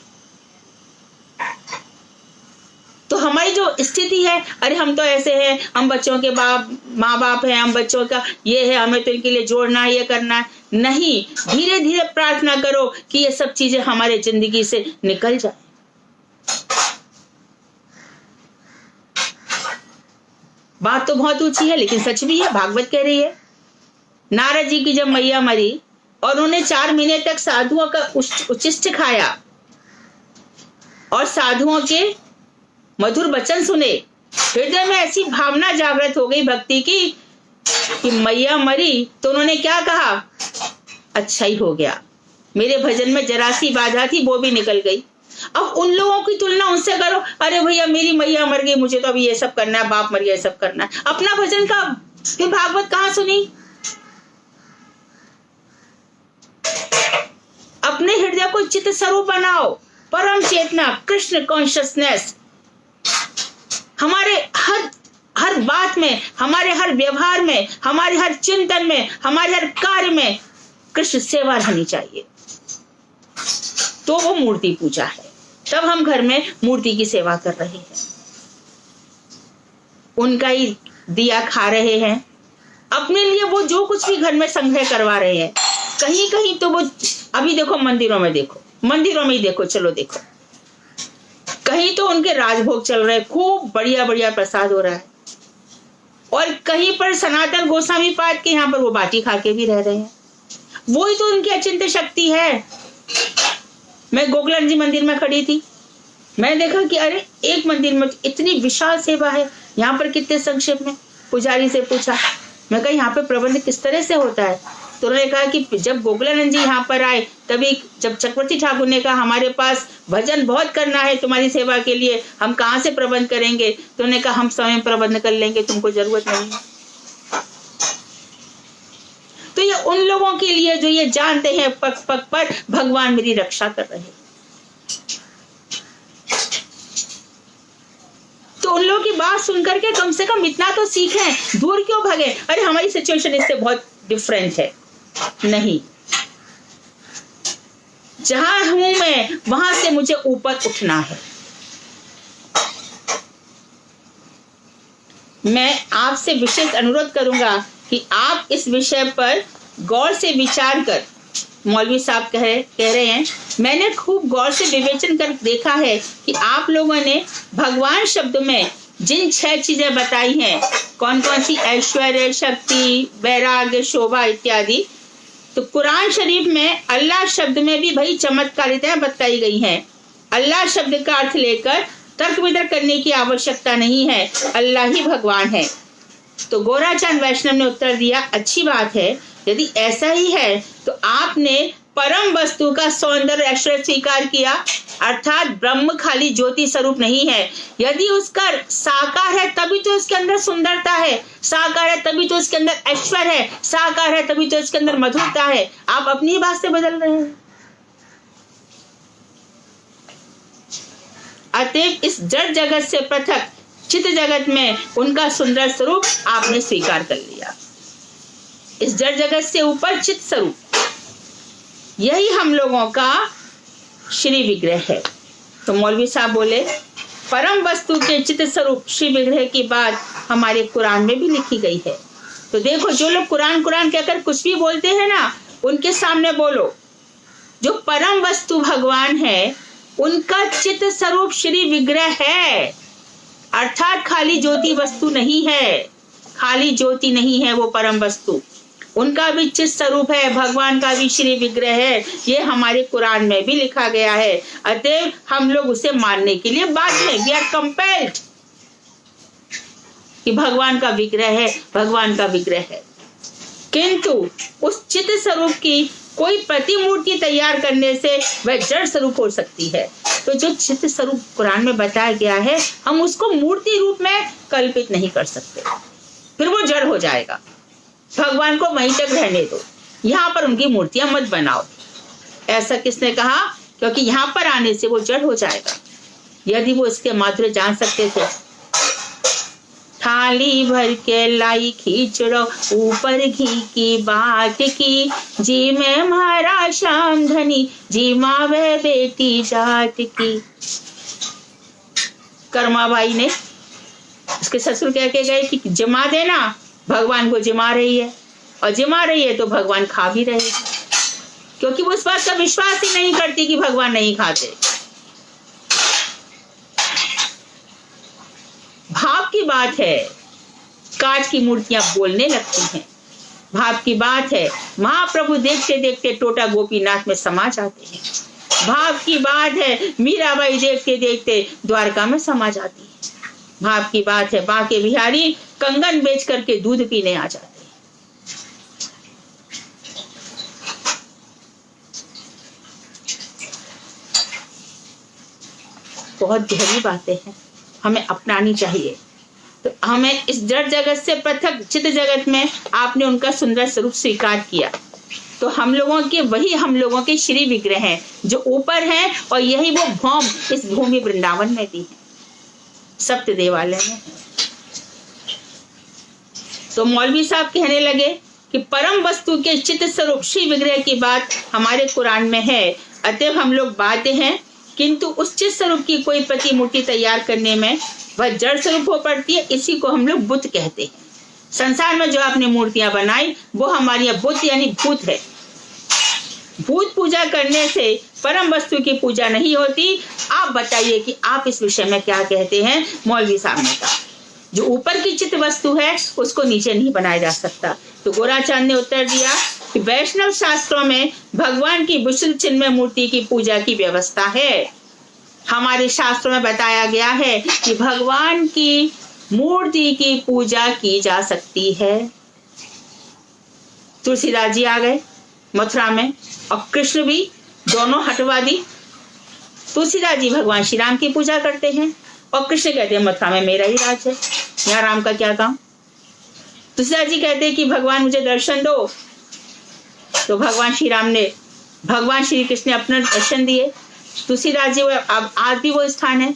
तो हमारी जो स्थिति है, अरे हम तो ऐसे हैं, हम बच्चों के माँ बाप हैं, हम बच्चों का ये है, हमें तो इनके लिए जोड़ना है, ये करना है, नहीं, धीरे धीरे प्रार्थना करो कि ये सब चीजें हमारे जिंदगी से निकल जाए। बात तो बहुत ऊंची है लेकिन सच भी है, भागवत कह रही है। नारद जी की जब मैया मरी और उन्होंने 4 महीने तक साधुओं का उच्छिष्ट खाया और साधुओं के मधुर वचन सुने, हृदय में ऐसी भावना जागृत हो गई भक्ति की कि मैया मरी तो उन्होंने क्या कहा, अच्छा ही हो गया, मेरे भजन में जरा सी बाधा थी वो भी निकल गई। अब उन लोगों की तुलना उनसे करो, अरे भैया मेरी मैया मर गई, मुझे तो अभी ये सब करना है, बाप मर गया, ये सब करना है, अपना भजन का फिर भागवत कहाँ सुनी? अपने हृदय को चित्त स्वरूप बनाओ, परम चेतना, कृष्ण कॉन्शियसनेस हमारे हर बात में, हमारे हर व्यवहार में, हमारे हर चिंतन में, हमारे हर कार्य में कृष्ण सेवा रहनी चाहिए। तो वो मूर्ति पूजा है। तब हम घर में मूर्ति की सेवा कर रहे हैं, उनका ही दिया खा रहे हैं, अपने लिए वो जो कुछ भी घर में संग्रह करवा रहे हैं। कहीं कहीं तो वो अभी देखो मंदिरों में ही देखो, चलो देखो, कहीं तो उनके राजभोग चल रहे हैं, खूब बढ़िया बढ़िया प्रसाद हो रहा है, और कहीं पर सनातन गोस्वामी पाद के यहाँ पर वो बाटी खा के भी रह रहे हैं। वो ही तो उनकी अचिंत्य शक्ति है। मैं गोकुलानंद जी मंदिर में खड़ी थी, मैंने देखा कि अरे एक मंदिर में इतनी विशाल सेवा है, यहाँ पर कितने संक्षेप में। पुजारी से पूछा, मैं कहा यहाँ पे प्रबंध किस तरह से होता है? तो उन्होंने कहा कि जब गोकुलानंद जी यहाँ पर आए तभी जब चक्रवर्ती ठाकुर ने कहा हमारे पास भजन बहुत करना है तुम्हारी सेवा के लिए, हम कहाँ से प्रबंध करेंगे? तो उन्होंने कहा हम स्वयं प्रबंध कर लेंगे, तुमको जरूरत नहीं है। तो ये उन लोगों के लिए जो ये जानते हैं पग पग पर भगवान मेरी रक्षा कर रहे हैं। तो उन लोगों की बात सुनकर के कम से कम इतना तो सीखें, दूर क्यों भागे? अरे हमारी सिचुएशन इससे बहुत डिफरेंट है। नहीं, जहां हूं मैं वहां से मुझे ऊपर उठना है। मैं आपसे विशेष अनुरोध करूंगा कि आप इस विषय पर गौर से विचार कर, मौलवी साहब कह रहे हैं, मैंने खूब गौर से विवेचन कर देखा है कि आप लोगों ने भगवान शब्द में जिन 6 चीजें बताई हैं, कौन कौन सी, ऐश्वर्य, शक्ति, वैराग्य, शोभा इत्यादि, तो कुरान शरीफ में अल्लाह शब्द में भी भाई चमत्कारिताएं बताई गई हैं। अल्लाह शब्द का अर्थ लेकर तर्क वितर्क करने की आवश्यकता नहीं है, अल्लाह ही भगवान है। तो गोराचांद वैष्णव ने उत्तर दिया, अच्छी बात है, यदि ऐसा ही है तो आपने परम वस्तु का सौंदर्य ऐश्वर्य स्वीकार किया, अर्थात ब्रह्म खाली ज्योति स्वरूप नहीं है। यदि उसका साकार है तभी तो उसके अंदर सुंदरता है, साकार है तभी तो उसके अंदर ऐश्वर्य है, साकार है तभी तो उसके अंदर मधुरता है। आप अपनी बात से बदल रहे हैं। अतएव इस जड़ जगत से पृथक चित्त जगत में उनका सुंदर स्वरूप आपने स्वीकार कर लिया। इस जड़ जगत से ऊपर चित्त स्वरूप, यही हम लोगों का श्री विग्रह है। तो मौलवी साहब बोले, परम वस्तु के चित्त स्वरूप श्री विग्रह की बात हमारे कुरान में भी लिखी गई है। तो देखो, जो लोग कुरान कुरान कहकर कुछ भी बोलते हैं ना, उनके सामने बोलो, जो परम वस्तु भगवान है उनका चित्त स्वरूप श्री विग्रह है, अर्थात खाली ज्योति वस्तु नहीं है, खाली ज्योति नहीं है वो परम वस्तु, उनका भी चित्त स्वरूप है, भगवान का भी श्री विग्रह है। ये हमारे कुरान में भी लिखा गया है। अतएव हम लोग उसे मानने के लिए बाध्य हैं, वी आर कंपेल्ड कि भगवान का विग्रह है, भगवान का विग्रह है। किंतु उस चित्त स्वरूप की कोई प्रतिमूर्ति तैयार करने से वह जड़ स्वरूप हो सकती है। तो जो चित्त स्वरूप कुरान में बताया गया है, हम उसको मूर्ति रूप में कल्पित नहीं कर सकते, फिर वो जड़ हो जाएगा। भगवान को वहीं तक रहने दो, यहाँ पर उनकी मूर्तियां मत बनाओ। ऐसा किसने कहा? क्योंकि यहाँ पर आने से वो जड़ हो जाएगा। यदि वो इसके माधुर्य जान सकते थे, थाली भर के लाई खींचड़ो ऊपर घी की बात की, जी में मारा श्याम धनी, जी मावे बेटी जात की। कर्माबाई ने उसके ससुर कह के गए कि जमा देना, भगवान को जिमा रही है, और जिमा रही है तो भगवान खा भी रहे, क्योंकि वो इस बात का विश्वास ही नहीं करती कि भगवान नहीं खाते। भाव की बात है, कांच की मूर्तियां बोलने लगती हैं। भाव की बात है, महाप्रभु देखते देखते टोटा गोपीनाथ में समा जाते हैं। भाव की बात है, मीराबाई देखते देखते द्वारका में समा जाती है। भाव की बात है, बांके बिहारी कंगन बेच करके दूध पीने आ जाते हैं। बहुत गहरी बातें हैं, हमें अपनानी चाहिए। तो हमें इस जड़ जगत से पृथक चित्त जगत में आपने उनका सुंदर स्वरूप स्वीकार किया, तो हम लोगों के श्री विग्रह हैं जो ऊपर हैं, और यही वो भौम इस भूमि वृंदावन में भी है, सप्त देवालय में है। तो मौलवी साहब कहने लगे कि परम वस्तु के चित्त स्वरूप श्री विग्रह की बात हमारे कुरान में है, अतएव हम लोग बाध्य हैं, किंतु उस चित्त स्वरूप की कोई प्रतिमूर्ति तैयार करने में वह जड़ स्वरूप हो पड़ती है। इसी को हम लोग बुत कहते हैं। संसार में जो आपने मूर्तियां बनाई वो हमारी बुत यानी भूत है। भूत पूजा करने से परम वस्तु की पूजा नहीं होती। आप बताइए कि आप इस विषय में क्या कहते हैं? मौलवी साहब ने कहा, जो ऊपर की चित्त वस्तु है उसको नीचे नहीं बनाया जा सकता। तो गोराचांद ने उत्तर दिया कि वैष्णव शास्त्रों में भगवान की विशुद्ध चिन्मय मूर्ति की पूजा की व्यवस्था है। हमारे शास्त्रों में बताया गया है कि भगवान की मूर्ति की पूजा की जा सकती है। तुलसीदास जी आ गए मथुरा में, और कृष्ण भी, दोनों हटवादी। तुलसीदास जी भगवान श्री राम की पूजा करते हैं, और कृष्ण कहते हैं मथुरा में मेरा ही राज है, यहाँ राम का क्या काम। तुलसीदास जी कहते हैं कि भगवान मुझे दर्शन दो, तो भगवान श्री कृष्ण ने अपना दर्शन दिए। तुलसीदास जी अब आज भी वो स्थान है,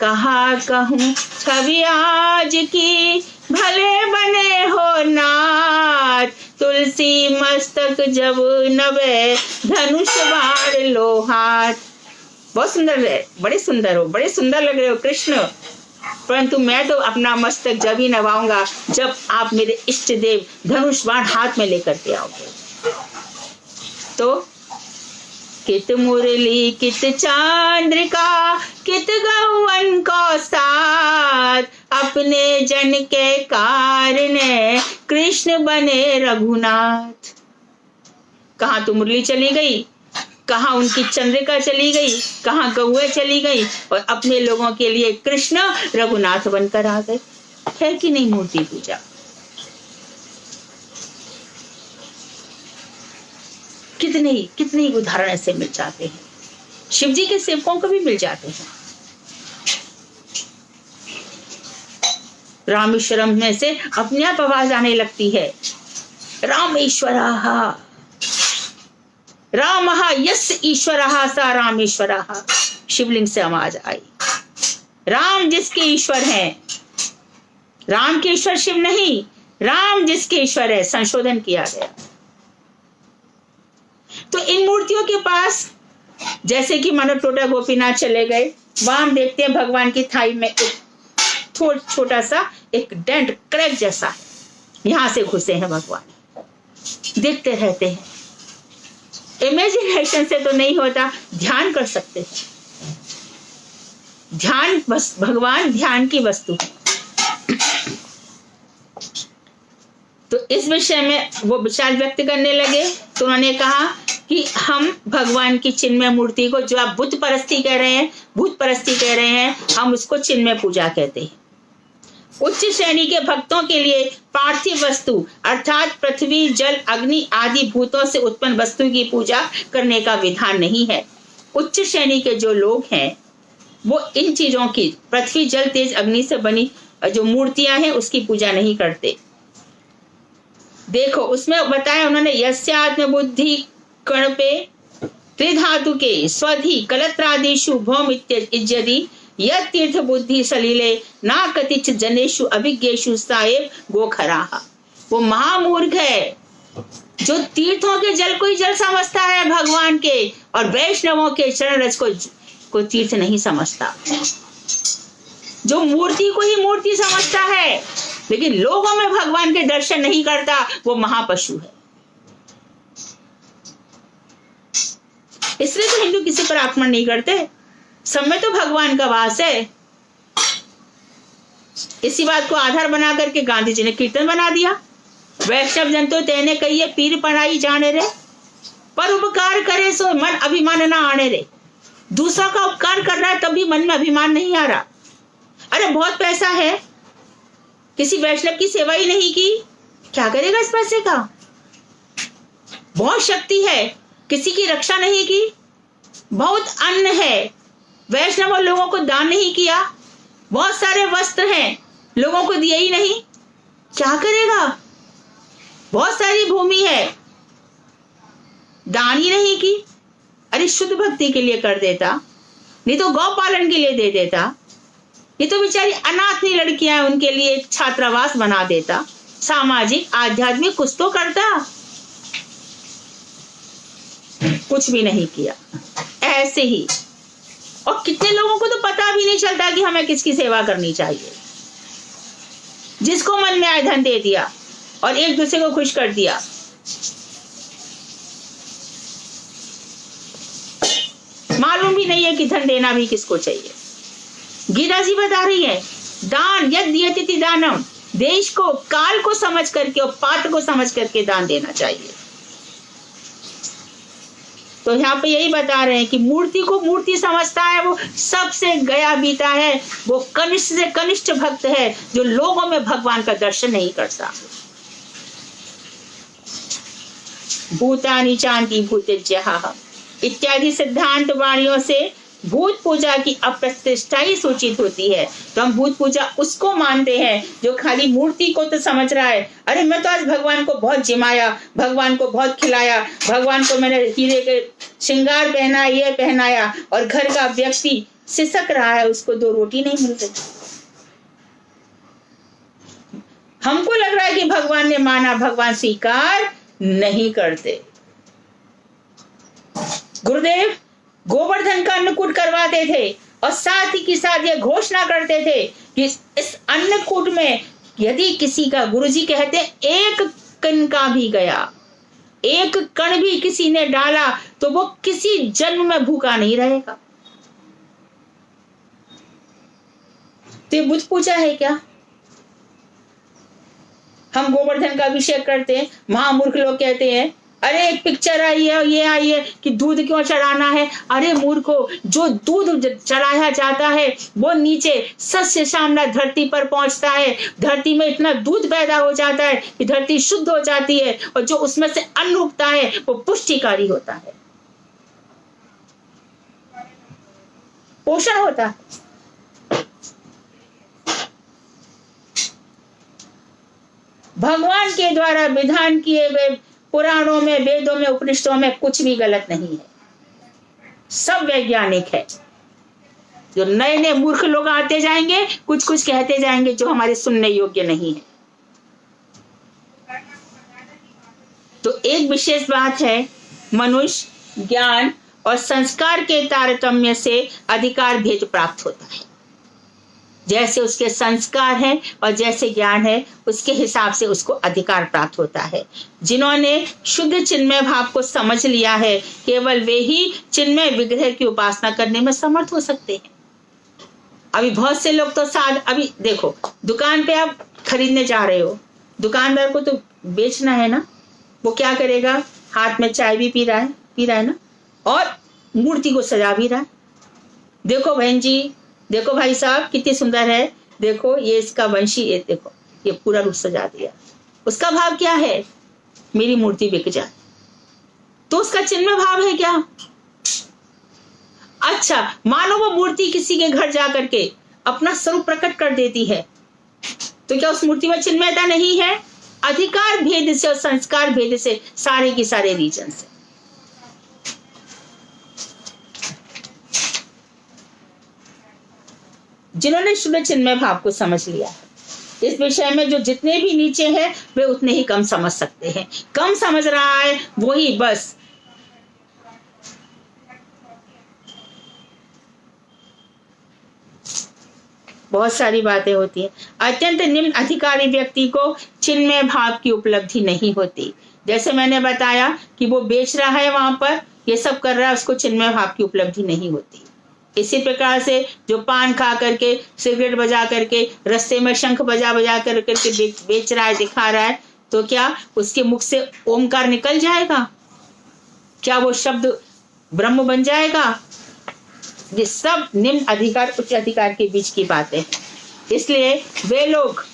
कहा कहूँ छवि आज की भले बने हो नाथ, तुलसी मस्तक जब नवे धनुष बाण लो हाथ। बहुत सुंदर है, बड़े सुंदर लग रहे हो कृष्ण, परंतु मैं तो अपना मस्तक जब ही नवाऊंगा जब आप मेरे इष्ट देव धनुष बाण हाथ में लेकर के आओगे। तो कित मुरली कित चांद्रिका कित गौवन को साथ, अपने जन के कारण कृष्ण बने रघुनाथ। कहाँ तो मुरली चली गई, कहाँ उनकी चंद्रिका चली गई, कहाँ गौएं चली गई, और अपने लोगों के लिए कृष्ण रघुनाथ बनकर आ गए। है कि नहीं मूर्ति पूजा? कितने कितने उदाहरण ऐसे मिल जाते हैं। शिव जी के सेवकों को भी मिल जाते हैं। रामेश्वरम में से अपने आप आवाज आने लगती है, रामेश्वरः रामः यस्य ईश्वरः सा रामेश्वरः। शिवलिंग से आवाज आई। राम जिसके ईश्वर हैं, राम के ईश्वर शिव नहीं, राम जिसके ईश्वर है, संशोधन किया गया। तो इन मूर्तियों के पास, जैसे कि मानो टोटा गोपीनाथ चले गए, वहां हम देखते हैं भगवान की थाई में एक छोटा सा एक डेंट, क्रैक जैसा है, यहां से घुसे हैं भगवान। देखते रहते हैं। इमेजिनेशन से तो नहीं होता, ध्यान कर सकते हैं। ध्यान बस, भगवान ध्यान की वस्तु है। तो इस विषय में वो विचार व्यक्त करने लगे। तो उन्होंने कहा कि हम भगवान की चिन्मय मूर्ति को, जो आप बुत परस्ती कह रहे हैं, भूत परस्ती कह रहे हैं, हम उसको चिन्मय पूजा कहते हैं। उच्च श्रेणी के भक्तों के लिए पार्थिव वस्तु अर्थात पृथ्वी, जल, अग्नि आदि भूतों से उत्पन्न वस्तु की पूजा करने का विधान नहीं है। उच्च श्रेणी के जो लोग हैं वो इन चीजों की, पृथ्वी, जल, तेज, अग्नि से बनी जो मूर्तियां हैं उसकी पूजा नहीं करते। देखो उसमें बताया उन्होंने, यस्य आत्मबुद्धि कण पे त्रिधातु के स्वधि कलत्रादिषु भौम इत्यदि यत् तीर्थ बुद्धि सलीले ना कतिच जनेषु अभिज्ञेषु साएब गोखराहा। वो महामूर्ख है जो तीर्थों के जल को ही जल समझता है भगवान के, और वैष्णवों के चरण रज को तीर्थ नहीं समझता। जो मूर्ति को ही मूर्ति समझता है लेकिन लोगों में भगवान के दर्शन नहीं करता, वो महापशु है। इसलिए तो हिंदू किसी पर आक्रमण नहीं करते, सब में तो भगवान का वास है। इसी बात को आधार बना करके गांधी जी ने कीर्तन बना दिया, वैष्णव जन तो तेने कहिए पीर पढ़ाई जाने रे, पर उपकार करे सो मन अभिमान ना आने रे। दूसरा का उपकार कर रहा है तब भी मन में अभिमान नहीं आ रहा। अरे बहुत पैसा है, किसी वैष्णव की सेवा ही नहीं की, क्या करेगा इस पैसे का? बहुत शक्ति है, किसी की रक्षा नहीं की, बहुत अन्न है, वैष्णव लोगों को दान नहीं किया, बहुत सारे वस्त्र हैं, लोगों को दिए ही नहीं, क्या करेगा? बहुत सारी भूमि है, दान ही नहीं की। अरे शुद्ध भक्ति के लिए कर देता, नहीं तो गौ पालन के लिए दे देता, ये तो बेचारी अनाथनी लड़कियां हैं उनके लिए छात्रावास बना देता, सामाजिक आध्यात्मिक कुछ तो करता, कुछ भी नहीं किया। ऐसे ही और कितने लोगों को तो पता भी नहीं चलता कि हमें किसकी सेवा करनी चाहिए। जिसको मन में आए धन दे दिया और एक दूसरे को खुश कर दिया। मालूम भी नहीं है कि धन देना भी किसको चाहिए। गीता जी बता रही है, दान यद दियति दानम, देश को, काल को समझ करके और पात्र को समझ करके दान देना चाहिए। तो यहाँ पे यही बता रहे हैं कि मूर्ति को मूर्ति समझता है, वो सबसे गया बीता है, वो कनिष्ठ से कनिष्ठ भक्त है जो लोगों में भगवान का दर्शन नहीं करता। भूतानि चांति भूतेज्यः इत्यादि सिद्धांत वाणियों से भूत पूजा की अप्रतिष्ठा ही सूचित होती है। तो हम भूत पूजा उसको मानते हैं जो खाली मूर्ति को तो समझ रहा है, अरे मैं तो आज भगवान को बहुत जिमाया, भगवान को बहुत खिलाया, भगवान को मैंने हीरे के श्रृंगार पहना, ये पहनाया, और घर का व्यक्ति सिसक रहा है, उसको 2 रोटी नहीं मिल रही। हमको लग रहा है कि भगवान ने माना, भगवान स्वीकार नहीं करते। गुरुदेव गोवर्धन का अन्नकूट करवाते थे और साथ ही के साथ ये घोषणा करते थे कि इस अन्नकूट में यदि किसी का, गुरुजी कहते एक कण का भी गया, एक कण भी किसी ने डाला तो वो किसी जन्म में भूखा नहीं रहेगा। तो ये बुत पूजा है क्या? हम गोवर्धन का अभिषेक करते हैं, महामूर्ख लोग कहते हैं अरे एक पिक्चर आई है, ये आई है कि दूध क्यों चढ़ाना है। अरे मूर्खो, जो दूध चढ़ाया जाता है वो नीचे सस्य श्यामला धरती पर पहुंचता है। धरती में इतना दूध पैदा हो जाता है कि धरती शुद्ध हो जाती है, और जो उसमें से अन्न उगता है वो पुष्टिकारी होता है, पोषण होता है। भगवान के द्वारा विधान किए हुए पुराणों में, वेदों में, उपनिषदों में कुछ भी गलत नहीं है, सब वैज्ञानिक है। जो नए नए मूर्ख लोग आते जाएंगे, कुछ कुछ कहते जाएंगे जो हमारे सुनने योग्य नहीं है। तो एक विशेष बात है, मनुष्य ज्ञान और संस्कार के तारतम्य से अधिकार भेद प्राप्त होता है। जैसे उसके संस्कार हैं और जैसे ज्ञान है, उसके हिसाब से उसको अधिकार प्राप्त होता है। जिन्होंने शुद्ध चिन्मय भाव को समझ लिया है, केवल वे ही चिन्मय विग्रह की उपासना करने में समर्थ हो सकते हैं। अभी बहुत से लोग तो अभी देखो, दुकान पे आप खरीदने जा रहे हो, दुकानदार को तो बेचना है ना, वो क्या करेगा, हाथ में चाय भी पी रहा है ना, और मूर्ति को सजा भी रहा है। देखो बहन जी, देखो भाई साहब कितनी सुंदर है, देखो ये इसका वंशी, ये देखो ये पूरा रूप सजा दिया। उसका भाव क्या है, मेरी मूर्ति बिक जाए। तो उसका चिन्मय भाव है क्या? अच्छा, मानो वो मूर्ति किसी के घर जा करके अपना स्वरूप प्रकट कर देती है, तो क्या उस मूर्ति में चिन्मयता नहीं है? अधिकार भेद से और संस्कार भेद से सारे के सारे रीजन से। जिन्होंने शुद्ध चिन्मय भाव को समझ लिया है, इस विषय में जो जितने भी नीचे हैं वे उतने ही कम समझ सकते हैं। कम समझ रहा है वही बस बहुत सारी बातें होती हैं। अत्यंत निम्न अधिकारी व्यक्ति को चिन्मय भाव की उपलब्धि नहीं होती। जैसे मैंने बताया कि वो बेच रहा है, वहां पर ये सब कर रहा है, उसको चिन्मय भाव की उपलब्धि नहीं होती। इसी प्रकार से जो पान खा करके, सिगरेट बजा करके, रास्ते में शंख बजा बजा करके बेच रहा है, दिखा रहा है, तो क्या उसके मुख से ओमकार निकल जाएगा? क्या वो शब्द ब्रह्म बन जाएगा? ये सब निम्न अधिकार उच्च अधिकार के बीच की बातें हैं। इसलिए वे लोग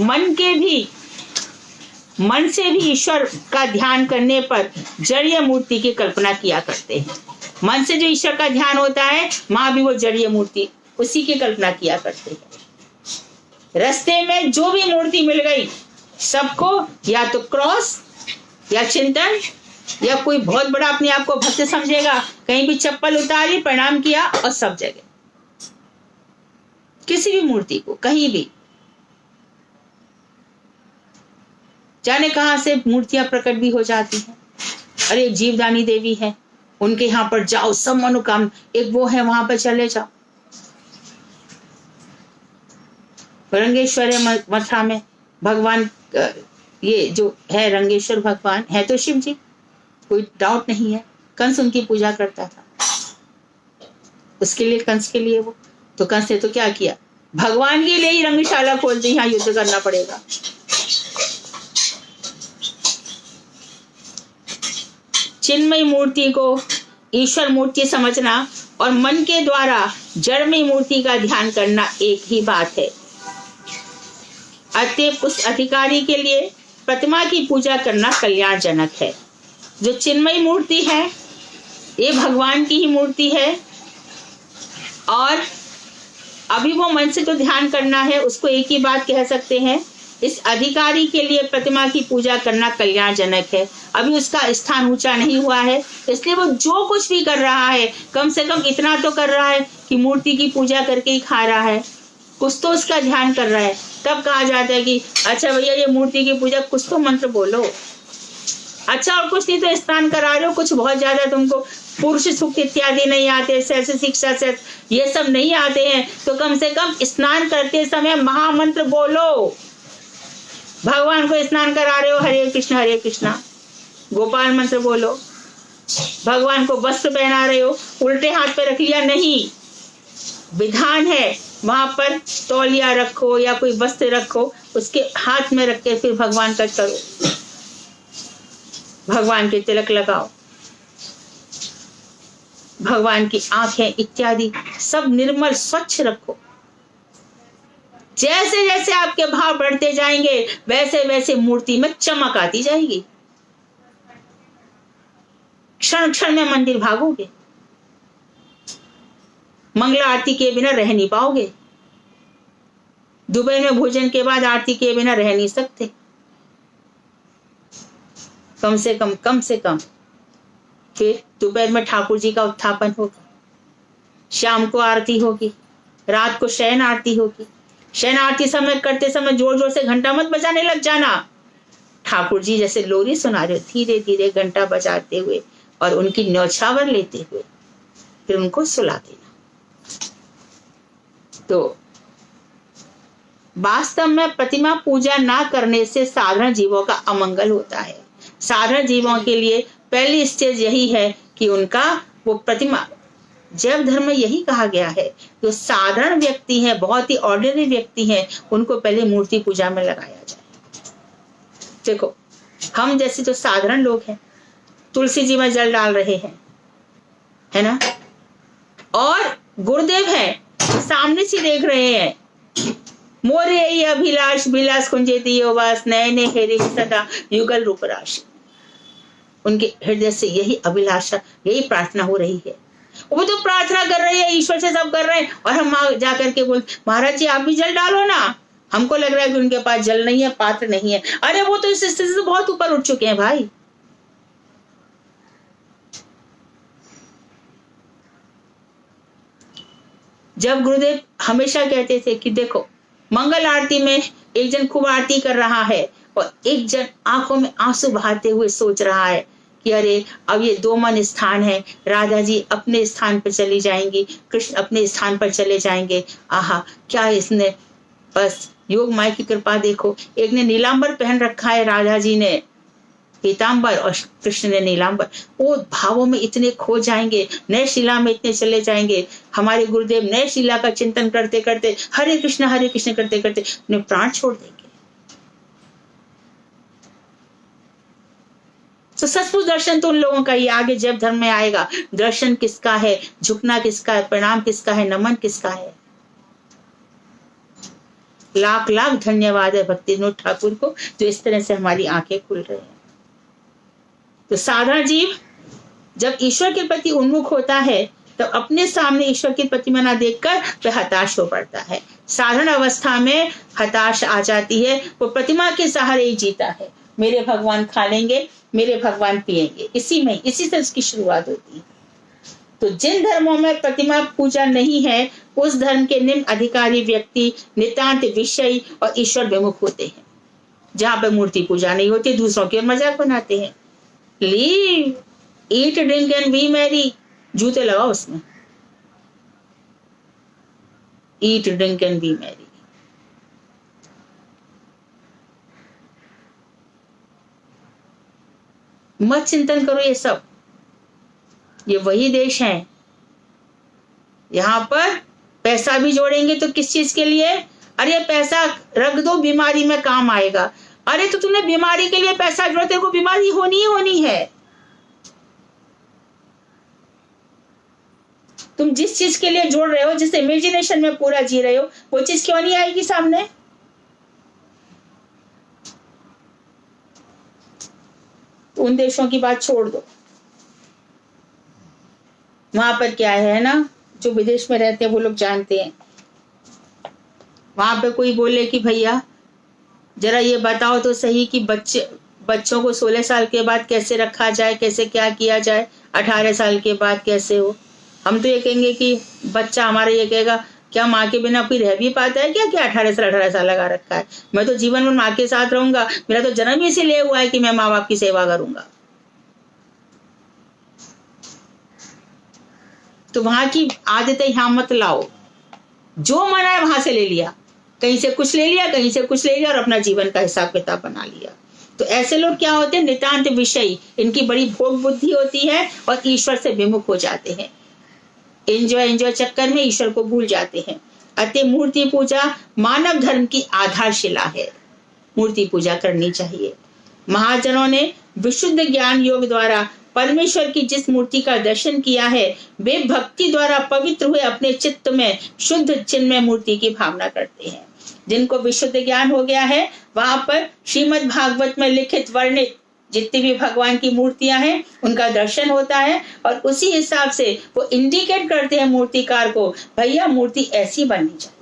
मन से भी ईश्वर का ध्यान करने पर जड़ीय मूर्ति की कल्पना किया करते हैं। मन से जो ईश्वर का ध्यान होता है, वहां भी वो जड़ीय मूर्ति उसी की कल्पना किया करते हैं। रास्ते में जो भी मूर्ति मिल गई, सबको या तो क्रॉस या चिंतन, या कोई बहुत बड़ा अपने आप को भक्त समझेगा, कहीं भी चप्पल उतारी, प्रणाम किया, और सब जगह किसी भी मूर्ति को कहीं भी, जाने कहां से मूर्तियां प्रकट भी हो जाती हैं। अरे जीवदानी देवी है, उनके यहाँ पर जाओ, सब मनोकामना, एक वो है वहां पर चले जाओ। रंगेश्वर मथुरा में भगवान, ये जो है रंगेश्वर भगवान है तो शिव जी, कोई डाउट नहीं है। कंस उनकी पूजा करता था, उसके लिए कंस के लिए वो, तो कंस ने तो क्या किया, भगवान के लिए ही रंगशाला खोल दी, यहाँ युद्ध करना पड़ेगा। चिन्मयी मूर्ति को ईश्वर मूर्ति समझना और मन के द्वारा जड़मयी मूर्ति का ध्यान करना एक ही बात है। अतएव उस अधिकारी के लिए प्रतिमा की पूजा करना कल्याणजनक है। जो चिन्मयी मूर्ति है, ये भगवान की ही मूर्ति है, और अभी वो मन से जो ध्यान करना है, उसको एक ही बात कह सकते हैं, इस अधिकारी के लिए प्रतिमा की पूजा करना कल्याणजनक है। अभी उसका स्थान ऊंचा नहीं हुआ है, इसलिए वो जो कुछ भी कर रहा है, कम से कम इतना तो कर रहा है कि मूर्ति की पूजा करके ही खा रहा है, कुछ तो उसका ध्यान कर रहा है। तब कहा जाता है कि अच्छा भैया ये मूर्ति की पूजा, कुछ तो मंत्र बोलो। अच्छा, और कुछ नहीं तो स्नान करा रहे हो, कुछ बहुत ज्यादा तुमको पुरुष सूक्त इत्यादि नहीं आते, सहस्त्र शिक्षा से ये सब नहीं आते हैं, तो कम से कम स्नान करते समय महामंत्र बोलो। भगवान को स्नान करा रहे हो, हरे कृष्णा, गोपाल मंत्र बोलो। भगवान को वस्त्र पहना रहे हो, उल्टे हाथ पे रख लिया नहीं, विधान है वहां पर तौलिया रखो या कोई वस्त्र रखो, उसके हाथ में रख के फिर भगवान का करो। भगवान के तिलक लगाओ, भगवान की आंखें इत्यादि सब निर्मल स्वच्छ रखो। जैसे जैसे आपके भाव बढ़ते जाएंगे वैसे वैसे मूर्ति में चमक आती जाएगी। क्षण क्षण में मंदिर भागोगे, मंगला आरती के बिना रह नहीं पाओगे। दोपहर में भोजन के बाद आरती के बिना रह नहीं सकते। कम से कम फिर दोपहर में ठाकुर जी का उत्थापन होगा, शाम को आरती होगी, रात को शयन आरती होगी। शयन आरती समय करते समय जोर जोर से घंटा मत बजाने लग जाना। ठाकुर जी जैसे लोरी सुना रहे, धीरे धीरे घंटा बजाते हुए और उनकी न्यौछावर लेते हुए फिर उनको सुला देना। तो वास्तव में प्रतिमा पूजा ना करने से साधारण जीवों का अमंगल होता है। साधारण जीवों के लिए पहली स्टेज यही है कि उनका वो प्रतिमा, जैव धर्म में यही कहा गया है, जो साधारण व्यक्ति है, बहुत ही ऑर्डिनरी व्यक्ति है, उनको पहले मूर्ति पूजा में लगाया जाए। देखो हम जैसे जो साधारण लोग हैं तुलसी जी में जल डाल रहे हैं, है ना, और गुरुदेव है सामने से देख रहे हैं, मोरे ये अभिलाष विलास कुंजेती योवास नयने हेरे सदा युगल रूप राशि। उनके हृदय से यही अभिलाषा, यही प्रार्थना हो रही है। वो तो प्रार्थना कर रहे हैं, ईश्वर से सब कर रहे हैं, और हम जाकर के बोल महाराज जी आप भी जल डालो ना। हमको लग रहा है कि उनके पास जल नहीं है, पात्र नहीं है। अरे वो तो इस स्थिति से बहुत ऊपर उठ चुके हैं भाई। जब गुरुदेव हमेशा कहते थे कि देखो मंगल आरती में एक जन खूब आरती कर रहा है और एक जन आंखों में आंसू बहाते हुए सोच रहा है कि अरे अब ये दो मन स्थान है, राधा जी अपने स्थान पर चली जाएंगी, कृष्ण अपने स्थान पर चले जाएंगे। आहा क्या इसने, बस योग माया की कृपा देखो। एक ने नीलांबर पहन रखा है, राधा जी ने पीतांबर और कृष्ण ने नीलांबर। वो भावों में इतने खो जाएंगे, नए शिला में इतने चले जाएंगे। हमारे गुरुदेव नए शिला का चिंतन करते करते हरे कृष्ण करते करते उन्हें प्राण छोड़ देंगे। तो सचमुच दर्शन तो उन लोगों का ही आगे जब धर्म में आएगा। दर्शन किसका है, झुकना किसका है, प्रणाम किसका है, नमन किसका है। लाख लाख धन्यवाद है भक्ति विनोद ठाकुर को जो इस तरह से हमारी आंखें खुल रही हैं। तो साधारण जीव जब ईश्वर के प्रति उन्मुख होता है तो अपने सामने ईश्वर की प्रतिमा ना देखकर वह हताश हो पड़ता है। साधारण अवस्था में हताश आ जाती है, वो प्रतिमा के सहारे ही जीता है। मेरे भगवान खा लेंगे, मेरे भगवान पिएंगे, इसी से उसकी शुरुआत होती है। तो जिन धर्मों में प्रतिमा पूजा नहीं है उस धर्म के निम्न अधिकारी व्यक्ति नितांत विषयी और ईश्वर विमुख होते हैं। जहां पर मूर्ति पूजा नहीं होती दूसरों के मजाक बनाते हैं। Leave, eat, drink and B Mary, जूते लगाओ उसमें, ईट, ड्रिंक एंड बी मैरी। मत चिंतन करो ये सब। ये वही देश है, यहाँ पर पैसा भी जोड़ेंगे तो किस चीज के लिए? अरे पैसा रख दो, बीमारी में काम आएगा। अरे तो तुमने बीमारी के लिए पैसा जोड़ा, तेरे को बीमारी होनी ही होनी है। तुम जिस चीज के लिए जोड़ रहे हो, जिस इमेजिनेशन में पूरा जी रहे हो, वो चीज क्यों नहीं आएगी सामने? उन देशों की बात छोड़ दो, वहां पर क्या है ना, जो विदेश में रहते हैं वो लोग जानते हैं। वहां पे कोई बोले कि भैया जरा ये बताओ तो सही कि बच्चों को 16 साल के बाद कैसे रखा जाए, कैसे क्या किया जाए, 18 साल के बाद कैसे हो। हम तो ये कहेंगे कि बच्चा हमारा ये कहेगा क्या माँ के बिना कोई रह भी पाता है क्या? क्या 18 साल लगा रखा है? मैं तो जीवन भर माँ के साथ रहूंगा, मेरा तो जन्म इसीलिए हुआ है कि मैं माँ बाप की सेवा करूंगा। तो वहां की आदतें यहाँ मत लाओ। जो मना है वहां से ले लिया, कहीं से कुछ ले लिया, कहीं से कुछ ले लिया और अपना जीवन का हिसाब किताब बना लिया। तो ऐसे लोग क्या होते हैं? नितांत विषयी, इनकी बड़ी भोग बुद्धि होती है और ईश्वर से विमुख हो जाते हैं। एंजॉय चक्कर में ईश्वर को भूल जाते हैं। अतः मूर्ति पूजा मानव धर्म की आधारशिला है। मूर्ति पूजा करनी चाहिए। महाजनों ने विशुद्ध ज्ञान योग द्वारा परमेश्वर की जिस मूर्ति का दर्शन किया है, वे भक्ति द्वारा पवित्र हुए अपने चित्त में शुद्ध चिन्मय मूर्ति की भावना करते हैं। जिनको विशुद्ध ज्ञान हो गया है, वहां पर श्रीमद् भागवत में लिखित वर्णित जितनी भी भगवान की मूर्तियां हैं उनका दर्शन होता है, और उसी हिसाब से वो इंडिकेट करते हैं मूर्तिकार को, भैया मूर्ति ऐसी बननी चाहिए।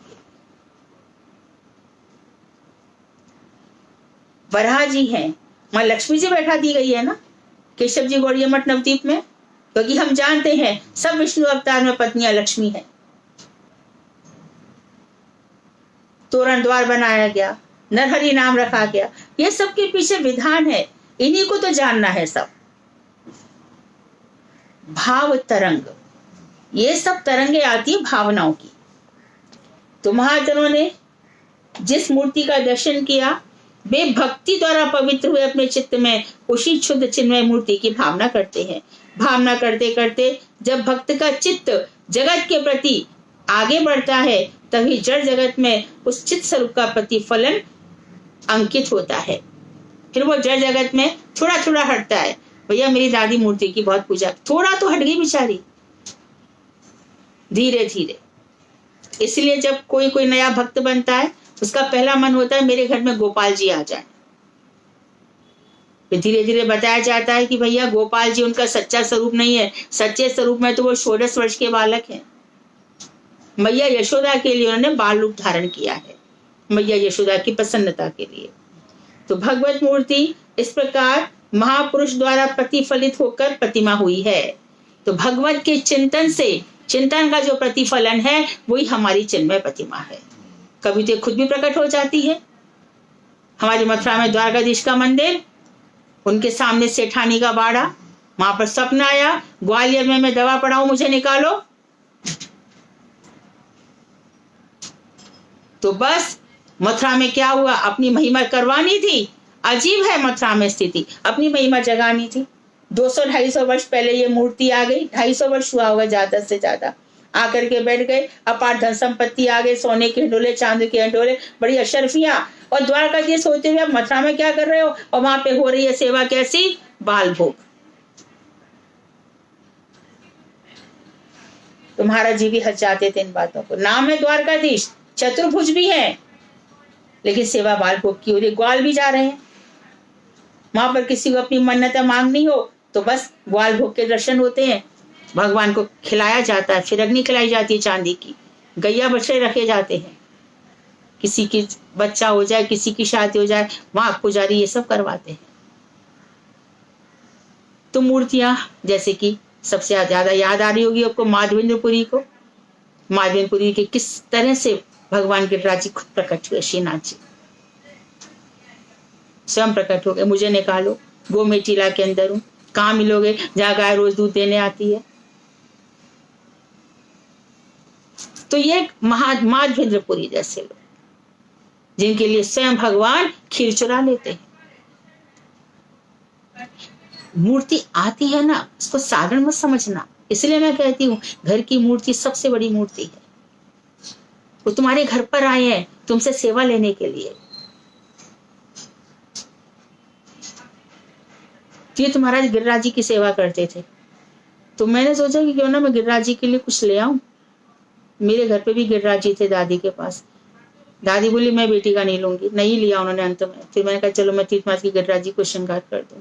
वराह जी हैं, माँ लक्ष्मी जी बैठा दी गई है ना केशव जी गौड़िया मठ नवदीप में, क्योंकि हम जानते हैं सब विष्णु अवतार में पत्नियां लक्ष्मी है। तोरण द्वार बनाया गया, नरहरि नाम रखा गया, ये सब के पीछे विधान है, इन्हीं को तो जानना है सब। भाव तरंग, ये सब तरंगे आती है भावनाओं की। तो महाजनों ने जिस मूर्ति का दर्शन किया, वे भक्ति द्वारा पवित्र हुए अपने चित्त में उसी शुद्ध चिन्मय मूर्ति की भावना करते हैं। भावना करते करते जब भक्त का चित्त जगत के प्रति आगे बढ़ता है, तभी जड़ जगत में उस चित्त स्वरूप का प्रतिफलन अंकित होता है। फिर वो जड़ जगत में थोड़ा थोड़ा हटता है। भैया मेरी दादी मूर्ति की बहुत पूजा, थोड़ा तो हट गई बेचारी, धीरे धीरे। इसलिए जब कोई कोई नया भक्त बनता है, उसका पहला मन होता है मेरे घर में गोपाल जी आ जाए। फिर धीरे धीरे बताया जाता है कि भैया गोपाल जी उनका सच्चा स्वरूप नहीं है, सच्चे स्वरूप में तो वो 16 वर्ष के बालक हैं। मैया यशोदा के लिए उन्होंने बाल रूप धारण किया है, मैया यशोदा की प्रसन्नता के लिए। तो भगवत मूर्ति इस प्रकार महापुरुष द्वारा प्रतिफलित होकर प्रतिमा हुई है। तो भगवत के चिंतन से, चिंतन का जो प्रतिफलन है वही हमारी चिन्मय प्रतिमा है। कभी तो खुद भी प्रकट हो जाती है। हमारी मथुरा में द्वारकाधीश का मंदिर, उनके सामने सेठानी का बाड़ा, वहां पर सपना आया ग्वालियर में मैं दवा पढ़ाऊं, मुझे निकालो। तो बस मथुरा में क्या हुआ, अपनी महिमा करवानी थी। अजीब है मथुरा में स्थिति, अपनी महिमा जगानी थी। 200-250 वर्ष पहले ये मूर्ति आ गई, 250 वर्ष हुआ होगा ज्यादा से ज्यादा, आकर के बैठ गए, अपार धन संपत्ति आ गए, सोने के हिंडोले, चांदी के हिंडोले, बड़ी अशरफियां। और द्वारकाधीश सोचते हुए आप मथुरा में क्या कर रहे हो, और वहां पे हो रही है सेवा कैसी, बाल भोग। तो महाराज जी भी हंस जाते थे इन बातों को। नाम है द्वारकाधीश, चतुर्भुज भी है, लेकिन सेवा बाल भोग की हो रही, ग्वाल भी जा रहे हैं। वहां पर किसी को अपनी मन्नतें मांगनी हो तो बस ग्वाल भोग के दर्शन होते हैं। भगवान को खिलाया जाता है, फिर अग्नि खिलाई जाती है चांदी की, गैया बछड़े रखे जाते हैं, किसी की बच्चा हो जाए, किसी की शादी हो जाए, वहां पुजारी ये सब करवाते हैं। तो मूर्तियां जैसे कि सबसे ज्यादा याद आ रही होगी आपको माधवेंद्रपुरी को, माधवेंद्रपुरी के किस तरह से भगवान गिरिराज जी खुद प्रकट हुए, श्रीनाथ जी स्वयं प्रकट हो गए, मुझे निकालो, वो मैं टीला के अंदर हूँ, कहाँ मिलोगे, जहाँ गाय रोज दूध देने आती है। तो ये माधवेंद्रपुरी जैसे लोग, जिनके लिए स्वयं भगवान खीर चुरा लेते हैं। मूर्ति आती है ना, उसको साधारण मत समझना। इसलिए मैं कहती हूँ घर की मूर्ति सबसे बड़ी मूर्ति है। वो तुम्हारे घर पर आए हैं तुमसे सेवा लेने के लिए। तो ये तुम्हारा गिरिराज जी की सेवा करते थे, तो मैंने सोचा कि क्यों ना मैं गिरिराज जी के लिए कुछ ले आऊं। मेरे घर पे भी गिरिराज जी थे दादी के पास। दादी बोली मैं बेटी का नहीं लूंगी, नहीं लिया उन्होंने अंत में। फिर मैंने कहा चलो मैं तीर्थमास की गिरिराज जी को श्रृंगार कर दूं।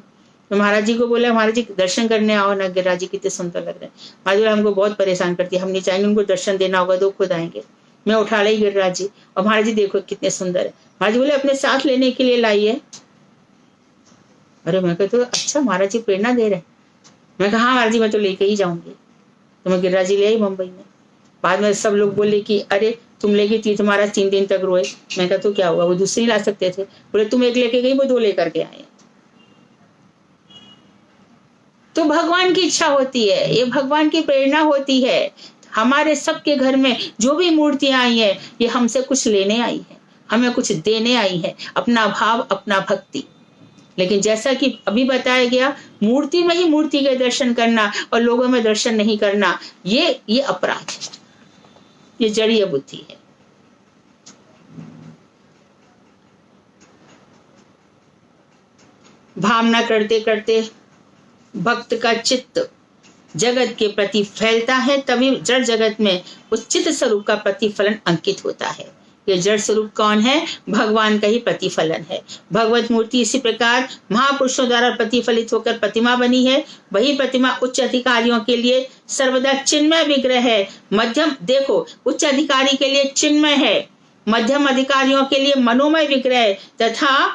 तो महाराज जी को बोला महाराज जी दर्शन करने आओ ना, गिरिराज जी कितने सुंदर लग रहे हैं। महाराज बोला हमको बहुत परेशान करती है, हम नहीं चाहेंगे, उनको दर्शन देना होगा तो खुद आएंगे। मैं उठा लाई गिरिराज जी, और महाराज जी देखो कितने सुंदर है। महाराज जी बोले अपने साथ लेने के लिए लाई है। अरे मैं कहता तो अच्छा महाराज जी प्रेरणा दे रहे हैं। मैं कहा हाँ महाराज जी मैं तो लेके ही जाऊंगी। तो मैं गिरिराज जी ले आई मुंबई में। बाद में सब लोग बोले कि अरे तुम लेके तीर्थ महाराज 3 दिन तक रोए। मैं कहा तो क्या हुआ, वो दूसरी ला सकते थे। बोले तुम एक लेके गई, वो 2 लेकर के आए। तो भगवान की इच्छा होती है, ये भगवान की प्रेरणा होती है। हमारे सबके घर में जो भी मूर्तियां आई है, ये हमसे कुछ लेने आई है, हमें कुछ देने आई है, अपना भाव, अपना भक्ति। लेकिन जैसा कि अभी बताया गया, मूर्ति में ही मूर्ति के दर्शन करना और लोगों में दर्शन नहीं करना, ये अपराध है, ये जड़ीय बुद्धि है। भावना करते करते भक्त का चित्त जगत के प्रति फैलता है, तभी जड़ जगत में उस चित्त स्वरूप का प्रतिफलन अंकित होता है। ये जड़ स्वरूप कौन है? भगवान का ही प्रतिफलन है। भगवत मूर्ति इसी प्रकार महापुरुषों द्वारा प्रतिफलित होकर प्रतिमा बनी है। वही प्रतिमा उच्च अधिकारियों के लिए सर्वदा चिन्मय विग्रह है। मध्यम देखो, उच्च अधिकारी के लिए चिन्मय है, मध्यम अधिकारियों के लिए मनोमय विग्रह तथा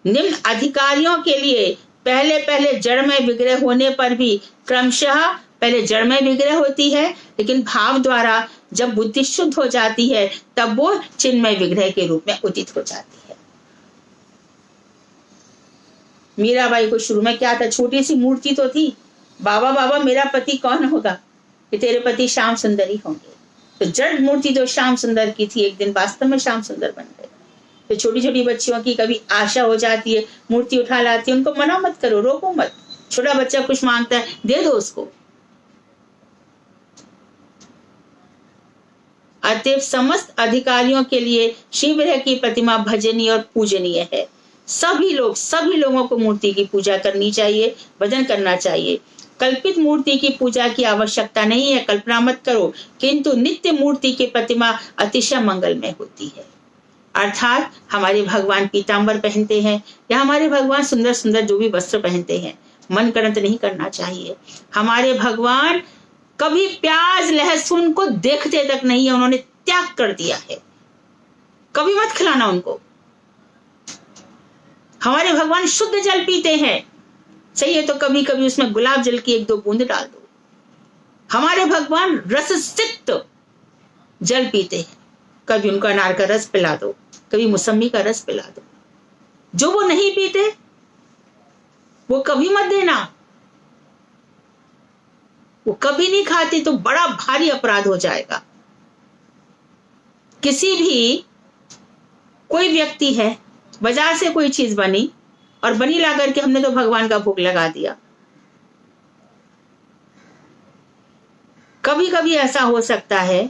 निम्न अधिकारियों के लिए पहले पहले जड़मय विग्रह होने पर भी क्रमशः पहले जड़मय विग्रह होती है, लेकिन भाव द्वारा जब बुद्धि शुद्ध हो जाती है तब वो चिन्मय विग्रह के रूप में उदित हो जाती है। मीराबाई को शुरू में क्या था? छोटी सी मूर्ति तो थी, बाबा बाबा मेरा पति कौन होगा? कि तेरे पति श्याम सुंदर ही होंगे। तो जड़ मूर्ति जो श्याम सुंदर की थी एक दिन वास्तव में श्याम सुंदर बन गए। तो छोटी छोटी बच्चियों की कभी आशा हो जाती है, मूर्ति उठा लाती है, उनको मना मत करो, रोको मत। छोटा बच्चा कुछ मांगता है, दे दो उसको। अतएव समस्त अधिकारियों के लिए शिवग्रह की प्रतिमा भजनीय और पूजनीय है। सभी लोगों को मूर्ति की पूजा करनी चाहिए, भजन करना चाहिए। कल्पित मूर्ति की पूजा की आवश्यकता नहीं है, कल्पना मत करो, किंतु नित्य मूर्ति की प्रतिमा अतिशय मंगलमय होती है। अर्थात हमारे भगवान पीतांबर पहनते हैं या हमारे भगवान सुंदर सुंदर जो भी वस्त्र पहनते हैं, मन गणत नहीं करना चाहिए। हमारे भगवान कभी प्याज लहसुन को देखते तक नहीं है, उन्होंने त्याग कर दिया है। कभी मत खिलाना उनको। हमारे भगवान शुद्ध जल पीते हैं, चाहिए तो कभी कभी उसमें गुलाब जल की 1-2 बूंद डाल दो। हमारे भगवान रस सिक्त जल पीते हैं, कभी उनको अनार का रस पिला दो, कभी मौसमी का रस पिला दो। जो वो नहीं पीते वो कभी मत देना। वो कभी नहीं खाते तो बड़ा भारी अपराध हो जाएगा। किसी भी कोई व्यक्ति है, बाजार से कोई चीज बनी और बनी ला करके हमने तो भगवान का भोग लगा दिया। कभी कभी ऐसा हो सकता है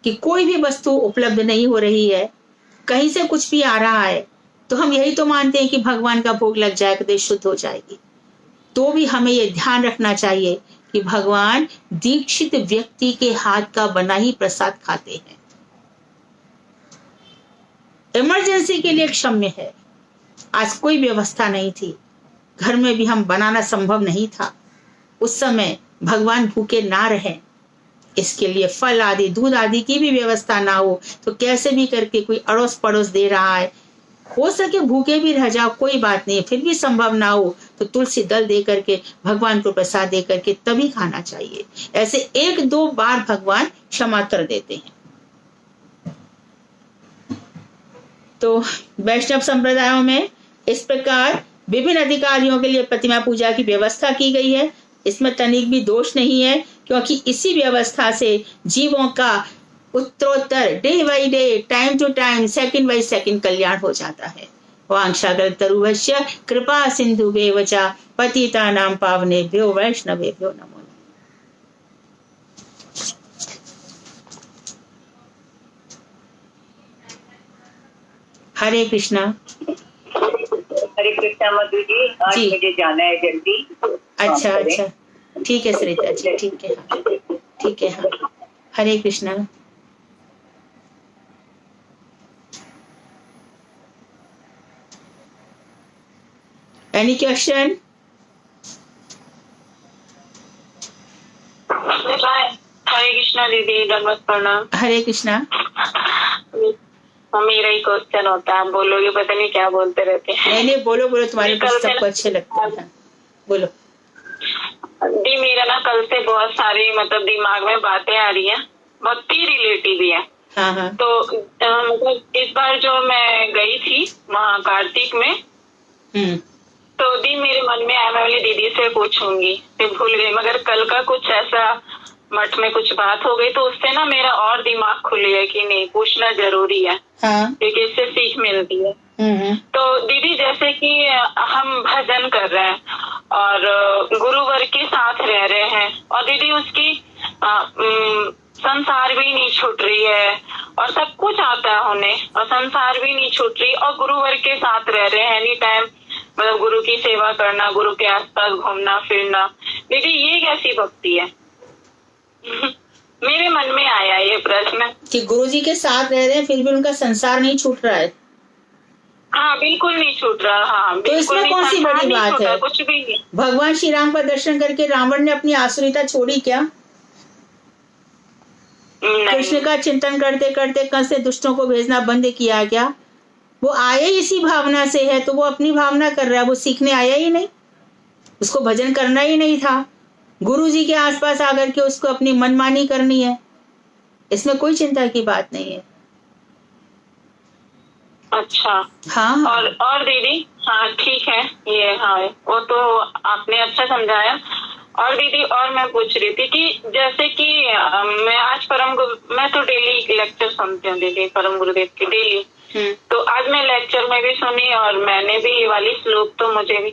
कि कोई भी वस्तु उपलब्ध नहीं हो रही है, कहीं से कुछ भी आ रहा है, तो हम यही तो मानते हैं कि भगवान का भोग लग जाएगा तो शुद्ध हो जाएगी। तो भी हमें यह ध्यान रखना चाहिए कि भगवान दीक्षित व्यक्ति के हाथ का बना ही प्रसाद खाते हैं। इमरजेंसी के लिए क्षम्य है। आज कोई व्यवस्था नहीं थी, घर में भी हम बनाना संभव नहीं था, उस समय भगवान भूखे ना रहे, इसके लिए फल आदि दूध आदि की भी व्यवस्था ना हो तो कैसे भी करके कोई अड़ोस पड़ोस दे रहा है, हो सके भूखे भी रह जाओ कोई बात नहीं, फिर भी संभव ना हो तो तुलसी दल दे करके भगवान को प्रसाद दे करके तभी खाना चाहिए। ऐसे 1-2 बार भगवान क्षमा कर देते हैं। तो वैष्णव संप्रदायों में इस प्रकार विभिन्न अधिकारियों के लिए प्रतिमा पूजा की व्यवस्था की गई है। इसमें तनिक भी दोष नहीं है, क्योंकि इसी व्यवस्था से जीवों का उत्तरोत्तर day by day, time to time, second by second कल्याण हो जाता है। वांछागल तरुवश्य कृपा सिंधु वेवचा पतितानां पावनेभ्यो वैष्णवेभ्यो नमो। हरे कृष्णा। हरे कृष्णा मधु जी, आज मुझे जाना है जल्दी। अच्छा अच्छा, ठीक है सरिता जी, ठीक है, ठीक है, हाँ। हरे कृष्णा। Any question? हरे कृष्णा दीदी, दंडवत प्रणाम। हरे कृष्णा। मेरा ही क्वेश्चन होता है, बोलोगे पता नहीं क्या बोलते रहते हैं। नहीं नहीं, बोलो बोलो, तुम्हारे पास सबको अच्छे लगते हैं, बोलो। दी मेरा ना कल से बहुत सारी मतलब दिमाग में बातें आ रही हैं, बहुत ही रिलेटिव है। हाँ हाँ। तो मतलब इस बार जो मैं गई थी वहाँ कार्तिक में, तो दी मेरे मन में आया मैं बोली दीदी से पूछूंगी, फिर भूल गई। मगर कल का कुछ ऐसा मठ में कुछ बात हो गई तो उससे ना मेरा और दिमाग खुल गया कि नहीं पूछना जरूरी है, क्योंकि इससे सीख मिलती है। तो दीदी जैसे कि हम भजन कर रहे हैं और गुरुवर के साथ रह रहे हैं और दीदी उसकी संसार भी नहीं छूट रही है और सब कुछ आता है उन्हें और संसार भी नहीं छूट रही और गुरुवर के साथ रह रहे हैं, एनी टाइम मतलब गुरु की सेवा करना, गुरु के आसपास घूमना फिरना, दीदी ये कैसी भक्ति है? मेरे मन में आया ये प्रश्न कि गुरुजी के साथ रह रहे हैं फिर भी उनका संसार नहीं छूट रहा है। हाँ बिल्कुल नहीं छूट रहा। हाँ तो इसमें कौन सी बड़ी बात है? कुछ भी नहीं। भगवान श्री राम का दर्शन करके रावण ने अपनी आसुरिता छोड़ी क्या? कृष्ण का चिंतन करते करते कंस ने दुष्टों को भेजना बंद किया क्या? वो आया ही इसी भावना से है, तो वो अपनी भावना कर रहा है, वो सीखने आया ही नहीं, उसको भजन करना ही नहीं था, गुरु जी के आसपास आकर के उसको अपनी मनमानी करनी है। इसमें कोई चिंता की बात नहीं है। अच्छा हाँ। और दीदी, हाँ ठीक है ये, हाँ वो तो आपने अच्छा समझाया। और दीदी और मैं पूछ रही थी कि जैसे कि मैं आज मैं तो डेली लेक्चर सुनती हूँ दीदी, परम गुरुदेव की डेली। तो आज मैं लेक्चर में भी सुनी और मैंने भी ये वाली श्लोक तो मुझे भी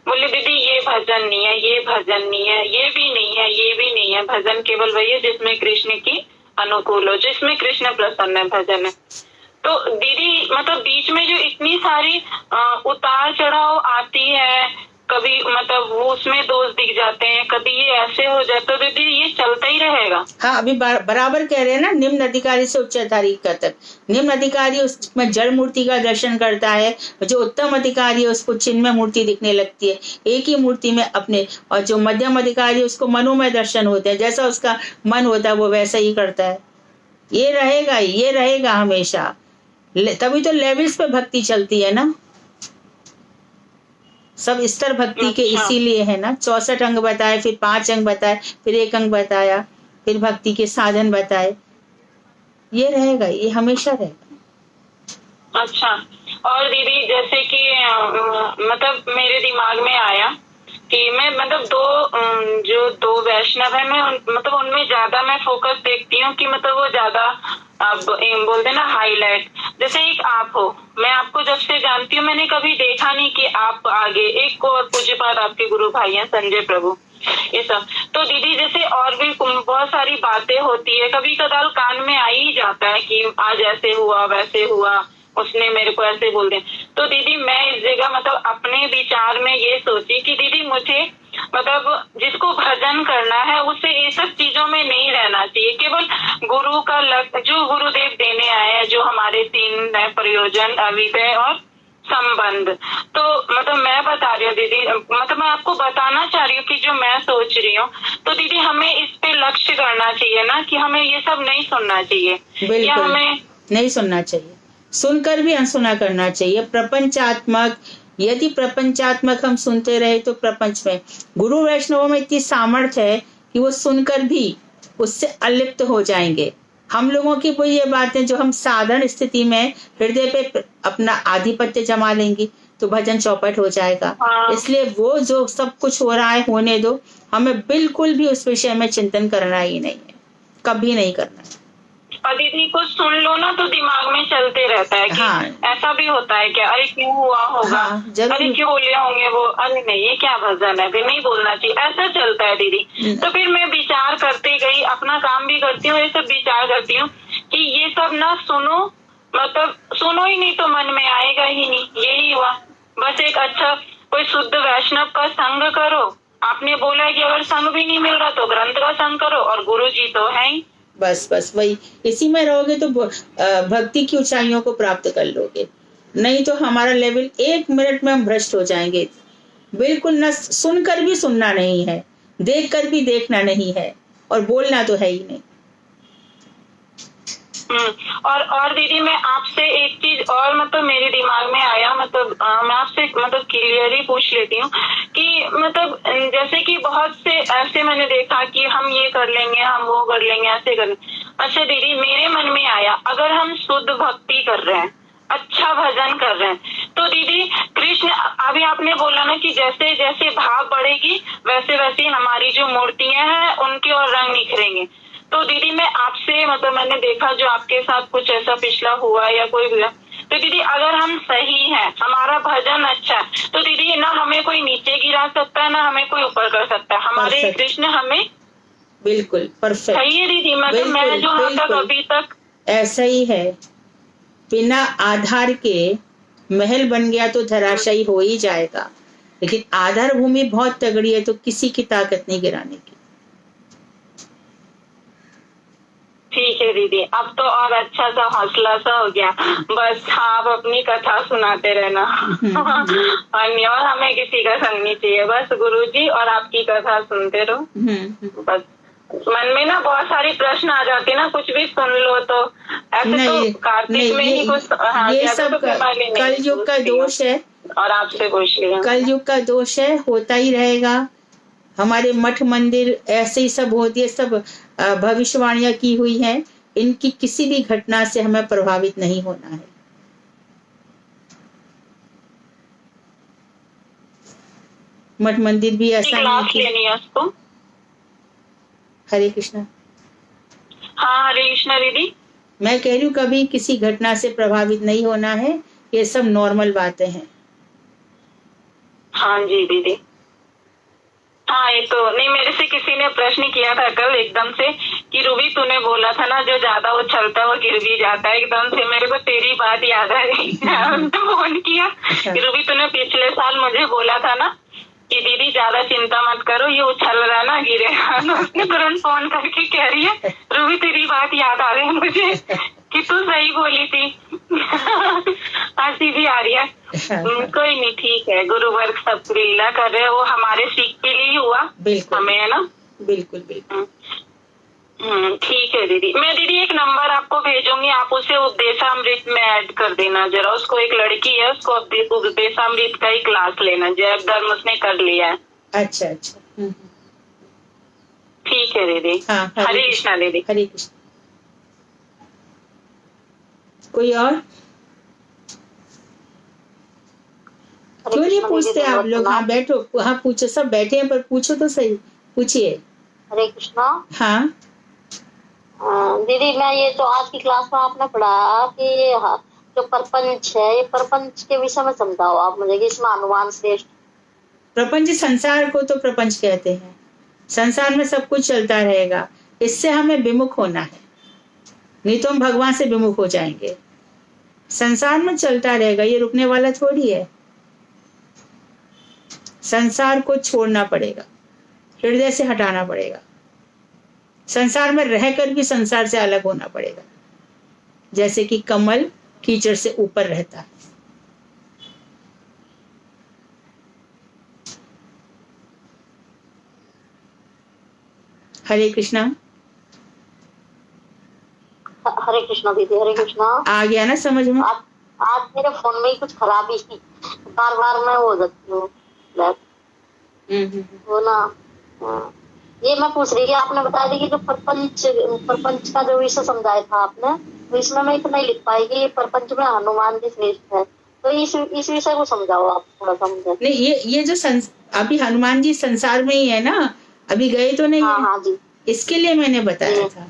बोले दीदी ये भजन नहीं है, ये भजन नहीं है, ये भी नहीं है, ये भी नहीं है। भजन केवल वही है जिसमें कृष्ण की अनुकूल हो, जिसमें कृष्ण प्रसन्न है, भजन है। तो दीदी मतलब बीच में जो इतनी सारी उतार चढ़ाव आती है, कभी मतलब वो उसमें दोष दिख जाते हैं, कभी ये ऐसे हो जाए, तो दीदी ये चलता ही रहेगा। हाँ, अभी बराबर कह रहे हैं ना, निम्न अधिकारी से उच्च अधिकारी तक। निम्न अधिकारी उसमें जड़ मूर्ति का दर्शन करता है, जो उत्तम अधिकारी है उसको चिन्मय मूर्ति दिखने लगती है, एक ही मूर्ति में अपने। और जो मध्यम अधिकारी है उसको मनोमय दर्शन होते हैं, जैसा उसका मन होता है वो वैसा ही करता है। ये रहेगा हमेशा। तभी तो लेवल्स पे भक्ति चलती है ना, सब स्तर भक्ति के इसीलिए है ना। 64 अंग बताए, फिर 5 अंग बताए, फिर 1 अंग बताया, फिर भक्ति के साधन बताए। ये रहेगा, ये हमेशा रहेगा। अच्छा, और दीदी जैसे कि मतलब मेरे दिमाग में आया कि मैं मतलब दो वैष्णव है, मैं मतलब उनमें ज्यादा मैं फोकस देखती हूँ कि मतलब वो ज्यादा आप बोलते ना हाईलाइट। जैसे एक आप हो, मैं आपको जब से जानती हूँ मैंने कभी देखा नहीं कि आप आगे एक और पूज्यपाद आपके गुरु भाई हैं संजय प्रभु, ये सब। तो दीदी जैसे और भी बहुत सारी बातें होती है, कभी कदाल कान में आ ही जाता है कि आज ऐसे हुआ वैसे हुआ, उसने मेरे को ऐसे बोल दिया। तो दीदी मैं इस जगह मतलब अपने विचार में ये सोची कि दीदी मुझे मतलब जिसको भजन करना है उसे ये सब चीजों में नहीं रहना चाहिए। केवल गुरु का जो गुरुदेव देने आए हैं, जो हमारे 3 प्रयोजन, अविद्या और संबंध। तो मतलब मैं बता रही हूँ दीदी, मतलब मैं आपको बताना चाह रही हूँ कि जो मैं सोच रही हूँ, तो दीदी हमें इस पे लक्ष्य करना चाहिए ना कि हमें ये सब नहीं सुनना चाहिए, या हमें नहीं सुनना चाहिए, सुनकर भी अनसुना करना चाहिए। प्रपंचात्मक, यदि प्रपंचात्मक हम सुनते रहे तो प्रपंच में, गुरु वैष्णवों में इतनी सामर्थ्य है कि वो सुनकर भी उससे अलिप्त हो जाएंगे। हम लोगों की वो ये बातें जो हम साधारण स्थिति में हृदय पे अपना आधिपत्य जमा लेंगी तो भजन चौपट हो जाएगा। इसलिए वो जो सब कुछ हो रहा है होने दो, हमें बिल्कुल भी उस विषय में चिंतन करना ही नहीं है, कभी नहीं करना है। और दीदी को सुन लो ना तो दिमाग में चलते रहता है कि ऐसा भी होता है क्या, अरे क्यों हुआ होगा, अरे क्यों बोले होंगे वो, अरे नहीं ये क्या भजन है, फिर नहीं बोलना चाहिए, ऐसा चलता है दीदी। तो फिर मैं विचार करते गई, अपना काम भी करती हूँ, ये सब विचार करती हूँ कि ये सब ना सुनो, मतलब सुनो ही नहीं तो मन में आएगा ही नहीं। यही हुआ, बस एक अच्छा कोई शुद्ध वैष्णव का संग करो। आपने बोला है कि अगर संग भी नहीं मिल रहा तो ग्रंथ का संग करो, और गुरु जी तो है ही। बस वही, इसी में रहोगे तो भक्ति की ऊंचाइयों को प्राप्त कर लोगे। नहीं तो हमारा लेवल 1 मिनट में हम भ्रष्ट हो जाएंगे। बिल्कुल ना, सुनकर भी सुनना नहीं है, देखकर भी देखना नहीं है, और बोलना तो है ही नहीं। और दीदी मैं आपसे एक चीज और मतलब मेरे दिमाग में आया, मतलब मैं आपसे मतलब क्लियरली पूछ लेती हूँ कि मतलब जैसे कि बहुत से ऐसे मैंने देखा कि हम ये कर लेंगे, हम वो कर लेंगे, ऐसे कर लेंगे। अच्छा दीदी मेरे मन में आया, अगर हम शुद्ध भक्ति कर रहे हैं, अच्छा भजन कर रहे हैं, तो दीदी कृष्ण, अभी आपने बोला ना कि जैसे जैसे भाव बढ़ेगी वैसे वैसे हमारी जो मूर्तियां हैं उनके और रंग निखरेंगे। तो दीदी मैं आपसे मतलब मैंने देखा जो आपके साथ कुछ ऐसा पिछला हुआ या कोई हुआ, तो दीदी अगर हम सही हैं, हमारा भजन अच्छा है, तो दीदी ना हमें कोई नीचे गिरा सकता है ना हमें कोई ऊपर कर सकता है। हमारे कृष्ण हमें बिल्कुल परफेक्ट सही है दीदी। मतलब मैं जो तक अभी तक ऐसा ही है, बिना आधार के महल बन गया तो धराशायी हो ही जाएगा, लेकिन आधार भूमि बहुत तगड़ी है तो किसी की ताकत नहीं गिराने की। ठीक है दीदी, अब तो और अच्छा सा हौसला सा हो गया। बस आप अपनी कथा सुनाते रहना और हमें किसी का संग नहीं चाहिए, बस गुरुजी और आपकी कथा सुनते रहो। बस मन में ना बहुत सारे प्रश्न आ जाते ना, कुछ भी सुन लो तो ऐसे तो कार्तिक में ही कुछ ये सब कलयुग का दोष है और आपसे पूछ लिया। कलयुग का दोष है, होता ही रहेगा। हमारे मठ मंदिर ऐसे ही सब होती है, सब भविष्यवाणियां की हुई हैं। इनकी किसी भी घटना से हमें प्रभावित नहीं होना है। मठ मंदिर भी ऐसा नहीं है उसको। हरे कृष्णा। हाँ हरे कृष्णा दीदी। मैं कह रही हूँ कभी किसी घटना से प्रभावित नहीं होना है, ये सब नॉर्मल बातें हैं। हाँ जी दीदी। हाँ ये तो नहीं, मेरे से किसी ने प्रश्न किया था कल एकदम से कि रूबी तूने बोला था ना जो ज्यादा वो चलता है वो गिर भी जाता है। एकदम से मेरे को तेरी बात याद आ गई फोन किया कि रूबी तूने पिछले साल मुझे बोला था ना कि दीदी ज्यादा चिंता मत करो, ये उछल रहा ना गिरेगा। तो उसने तुरंत फोन करके कह रही है रूबी तेरी बात याद आ रही है मुझे कि तू सही बोली थी हंसी भी आ रही है। कोई नहीं, ठीक है, गुरु वर्ग सब लीला कर रहे हैं, वो हमारे सीख के लिए ही हुआ हमें, है ना। बिल्कुल बिल्कुल। ठीक है दीदी। मैं दीदी एक नंबर आपको भेजूंगी, आप उसे उपदेशामृत में ऐड कर देना जरा। उसको एक लड़की है, उसको उपदेशामृत का ही क्लास लेना, जैव धर्म उसने कर लिया है। अच्छा अच्छा। ठीक है दीदी। हाँ, हरे कृष्णा दीदी। हरे कृष्णा। कोई और क्यों नहीं पूछते आप लोग? हाँ बैठो, हाँ पूछो, सब बैठे हैं पर पूछो तो सही, पूछिए। हरे कृष्णा। हाँ दीदी, मैं ये जो आज की क्लास में आपने पढ़ाया कि ये जो प्रपंच है, ये प्रपंच के विषय में समझाओ आप मुझे कि इसमें अनुमान श्रेष्ठ। प्रपंच संसार को तो प्रपंच कहते हैं। संसार में सब कुछ चलता रहेगा, इससे हमें विमुख होना है, नहीं तो हम भगवान से विमुख हो जाएंगे। संसार में चलता रहेगा, ये रुकने वाला थोड़ी है। संसार को छोड़ना पड़ेगा, हृदय से हटाना पड़ेगा। संसार में रहकर भी संसार से अलग होना पड़ेगा, जैसे कि कमल कीचड़ से ऊपर रहता है। हरे कृष्णा। हरे कृष्णा दीदी। हरे कृष्णा। आ गया ना समझ में? आज मेरे फोन में ही कुछ खराबी थी, बार बार मैं हो जाती हूँ वो ना। ये मैं पूछ रही थी, आपने बताया था कि जो प्रपंच का जो विषय समझाया था आपने, तो इसमें मैं इतना ही लिख पाई कि प्रपंच में हनुमान जी श्रेष्ठ है। तो इस विषय को समझाओ आप थोड़ा सा मुझे। नहीं, ये जो अभी हनुमान जी संसार में ही है ना, अभी गए तो नहीं। हाँ जी, इसके लिए मैंने बताया था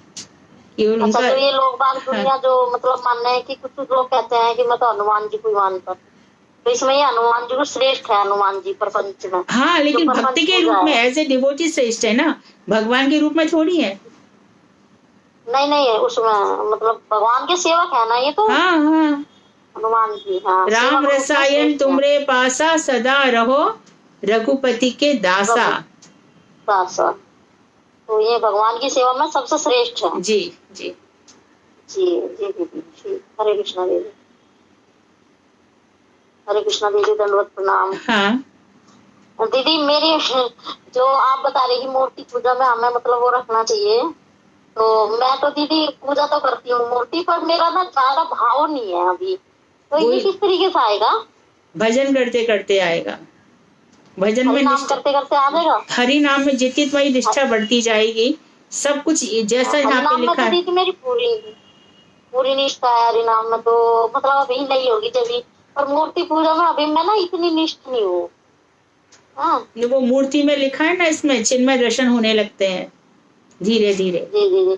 कि उनका। अच्छा, तो ये लोग बाग दुनिया जो मतलब मानना है कि कुछ लोग कहते हैं कि मैं तो हनुमान जी को ही मानता, तो इसमें ये हनुमान जी को श्रेष्ठ है, हनुमान जी प्रपंच में। हाँ, लेकिन भक्ति के रूप में एज ए डिवोटी श्रेष्ठ है ना, भगवान के रूप में थोड़ी है। नहीं उसमें मतलब भगवान के सेवक है ना ये तो। हाँ हनुमान जी। हाँ, राम रसायन तुमरे पासा, सदा रहो रघुपति के दासा। तो ये भगवान की सेवा में सबसे श्रेष्ठ है। जी जी जी जी दीदी। हरे कृष्णा दीदी। हरे कृष्णा दीदी, दंडवत प्रणाम। हाँ दीदी, मेरी जो आप बता रही मूर्ति पूजा में हमें मतलब वो रखना चाहिए, तो मैं तो दीदी पूजा तो करती हूँ मूर्ति पर, मेरा ना ज्यादा भाव नहीं है अभी, तो ये किस तरीके से आएगा? भजन करते करते आएगा। भजन में नाम करते करते आ जाएगा। हरि नाम में जितनी तुम्हारी निष्ठा बढ़ती जाएगी, सब कुछ जैसा यहाँ पे लिखा है। दीदी मेरी पूरी निष्ठा है हरि नाम में, तो मतलब अभी नहीं होगी जब, पर मूर्ति पूजा में अभी मैं ना इतनी निष्ठ नहीं हूँ। वो मूर्ति में लिखा है ना, इसमें चिन्मय दर्शन होने लगते हैं धीरे धीरे। जी।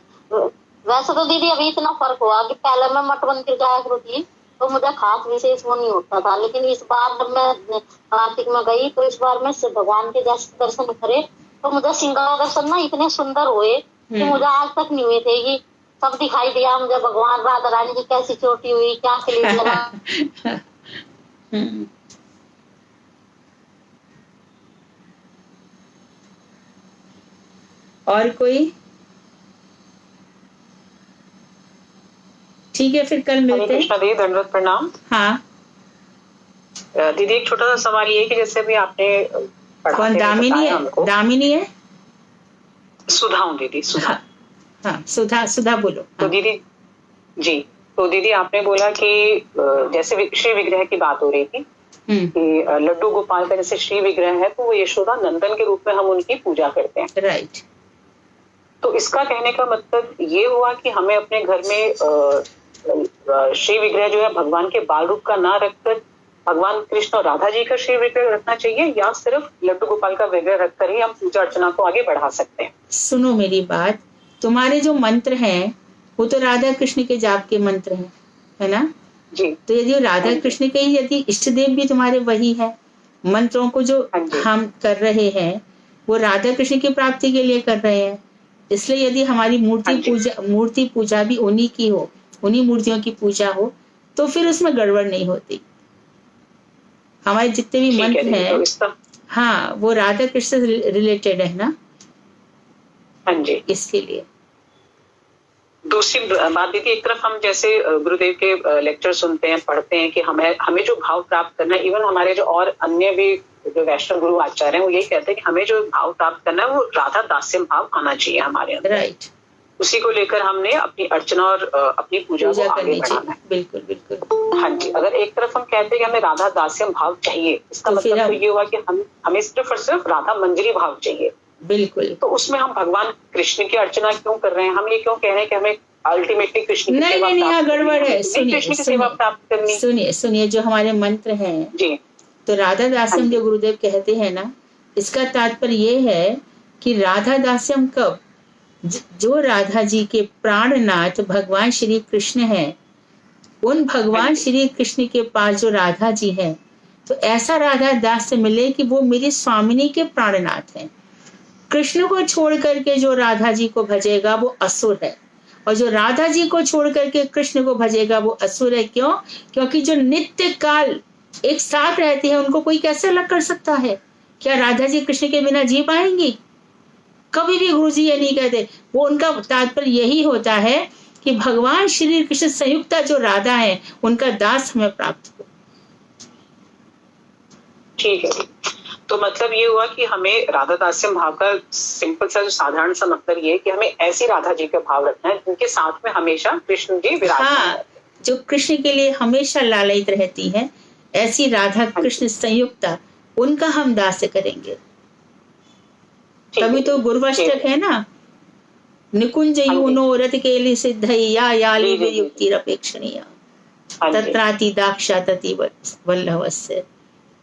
वैसे तो दीदी अभी इतना फर्क हुआ कि पहले मैं मठ मंदिर जाया करती तो मुझे खास विशेष वो नहीं होता था, लेकिन इस बार जब मैं कार्तिक में गई तो इस बार मैं भगवान के जैसे दर्शन करे तो मुझे सिंगल दर्शन ना इतने सुंदर हुए कि मुझे आज तक नहीं हुए थे। कि सब दिखाई दिया मुझे, भगवान राधा रानी की कैसी चोटी हुई, क्या क्लिप लगा। और कोई? ठीक है, फिर कल हरे मिलते हैं। कृष्णा दीदी, दंडवत प्रणाम। हाँ दीदी, एक छोटा सा सवाल ये है कि जैसे अभी आपने कौन दामिनी है? दामिनी है? सुधा हूँ दीदी, सुधा। हाँ सुधा, सुधा बोलो। तो दीदी जी, तो दीदी आपने बोला कि जैसे श्री विग्रह की बात हो रही थी कि लड्डू गोपाल का जैसे श्री विग्रह है, तो वो यशोदा नंदन के रूप में हम उनकी पूजा करते हैं। राइट। तो इसका कहने का मतलब ये हुआ कि हमें अपने घर में श्री विग्रह जो है भगवान के बाल रूप का ना रखकर भगवान कृष्ण और राधा जी का श्री विग्रह रखना चाहिए, या सिर्फ लड्डू गोपाल का विग्रह रखकर ही हम पूजा अर्चना को आगे बढ़ा सकते हैं? सुनो मेरी बात, तुम्हारे जो मंत्र हैं वो तो राधा कृष्ण के जाप के मंत्र हैं, है ना जी। तो यदि राधा कृष्ण के ही यदि इष्ट देव भी तुम्हारे वही है, मंत्रों को जो हम कर रहे हैं वो राधा कृष्ण की प्राप्ति के लिए कर रहे हैं, इसलिए यदि हमारी मूर्ति पूजा भी उन्हीं की हो, उन्हीं मूर्तियों की पूजा हो, तो फिर उसमें गड़बड़ नहीं होती। हमारे जितने भी मंत्र हैं तो हाँ वो राधा कृष्ण से रिलेटेड है ना। हाँ जी। इसके लिए दूसरी बात दीदी, एक तरफ हम जैसे गुरुदेव के लेक्चर सुनते हैं, पढ़ते हैं कि हमें जो भाव प्राप्त करना है, इवन हमारे जो और अन्य भी जो वैष्णव गुरु आचार्य हैं वो यही कहते हैं कि हमें जो भाव प्राप्त करना है वो राधा दास्यम भाव आना चाहिए हमारे अंदर। राइट। उसी को लेकर हमने अपनी अर्चना और अपनी पूजा को आगे बढ़ाना है। बिल्कुल बिल्कुल। हाँ जी। अगर एक तरफ हम कहते हैं कि हमें राधा दास्यम भाव चाहिए, इसका मतलब तो ये हुआ कि हमें सिर्फ और सिर्फ राधा मंजरी भाव चाहिए। बिल्कुल। तो उसमें हम भगवान कृष्ण की अर्चना क्यों कर रहे हैं? हम ये क्यों कह रहे हैं कि हमें अल्टीमेटली कृष्ण की सेवा नहीं, यहाँ गड़बड़ है। कृष्ण की सेवा प्राप्त करनी। सुनिए जो हमारे मंत्र हैं जी, तो राधा दास्यम जो गुरुदेव कहते हैं ना, इसका तात्पर्य ये है कि राधा दास्यम कब, जो राधा जी के प्राणनाथ भगवान श्री कृष्ण हैं, उन भगवान श्री कृष्ण के पास जो राधा जी हैं, तो ऐसा राधा दास्य मिले कि वो मेरी स्वामिनी के प्राणनाथ हैं। कृष्ण को छोड़ करके जो राधा जी को भजेगा वो असुर है, और जो राधा जी को छोड़ करके कृष्ण को भजेगा वो असुर है। क्यों? क्योंकि जो नित्य काल एक साथ रहते हैं उनको कोई कैसे अलग कर सकता है? क्या राधा जी कृष्ण के बिना जी पाएंगी? कभी भी गुरु जी ये नहीं कहते। वो उनका तात्पर्य यही होता है कि भगवान श्री कृष्ण संयुक्ता जो राधा है उनका दास हमें प्राप्त हो। ठीक है। तो मतलब ये हुआ कि हमें राधा दास्यम भाव का सिंपल सा जो साधारण सा मतलब ये है कि हमें ऐसी राधा जी का भाव रखना है जिनके साथ में हमेशा कृष्ण जी विराजमान हाँ, जो कृष्ण के लिए हमेशा लालयित रहती है, ऐसी राधा कृष्ण संयुक्ता, उनका हम दास्य करेंगे। तभी तो गुरुवाष्टक है ना, निकुंज यूनो रत केलि सिद्धय्या याली वियुक्तिरपेक्षणीय तत्राति दाक्षा तति वल्लभस्य।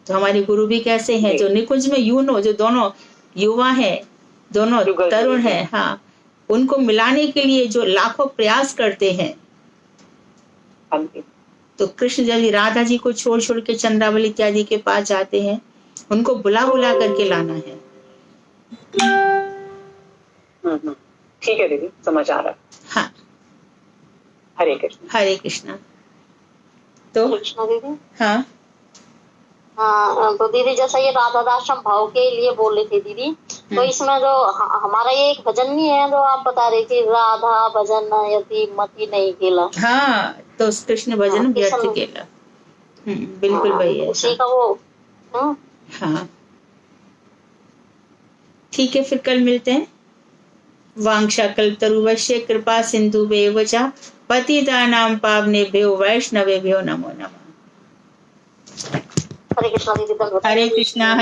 तो हमारे गुरु भी कैसे हैं, जो निकुंज में यूनो, जो दोनों युवा हैं, दोनों तरुण हैं, हाँ, उनको मिलाने के लिए जो लाखों प्रयास करते हैं। तो कृष्ण जब राधा जी को छोड़ छोड़ के चंद्रावली इत्यादि के पास जाते हैं, उनको बुला बुला करके लाना है। ठीक है दीदी, समझ आ रहा। हाँ, हरे कृष्ण। हरे कृष्णा। तो कृष्णा दीदी, हाँ हाँ, तो दीदी जैसा ये राधा दास्यम भाव के लिए बोल रही थी दीदी, तो इसमें जो हमारा ये एक भजन नहीं है जो आप बता रहे थे, राधा भजन यदि मति नहीं केला। हाँ, तो कृष्ण भजन व्यर्थ केला। बिल्कुल वही है। उसी का वो। हाँ ठीक है, फिर कल मिलते हैं। वांछा कल्पतरुवश्य कृपा सिंधुभ्येव च पतितानां पावनेभ्यो वैष्णवेभ्यो नमो नमः। हरे कृष्णा दीदी। हरे कृष्णा।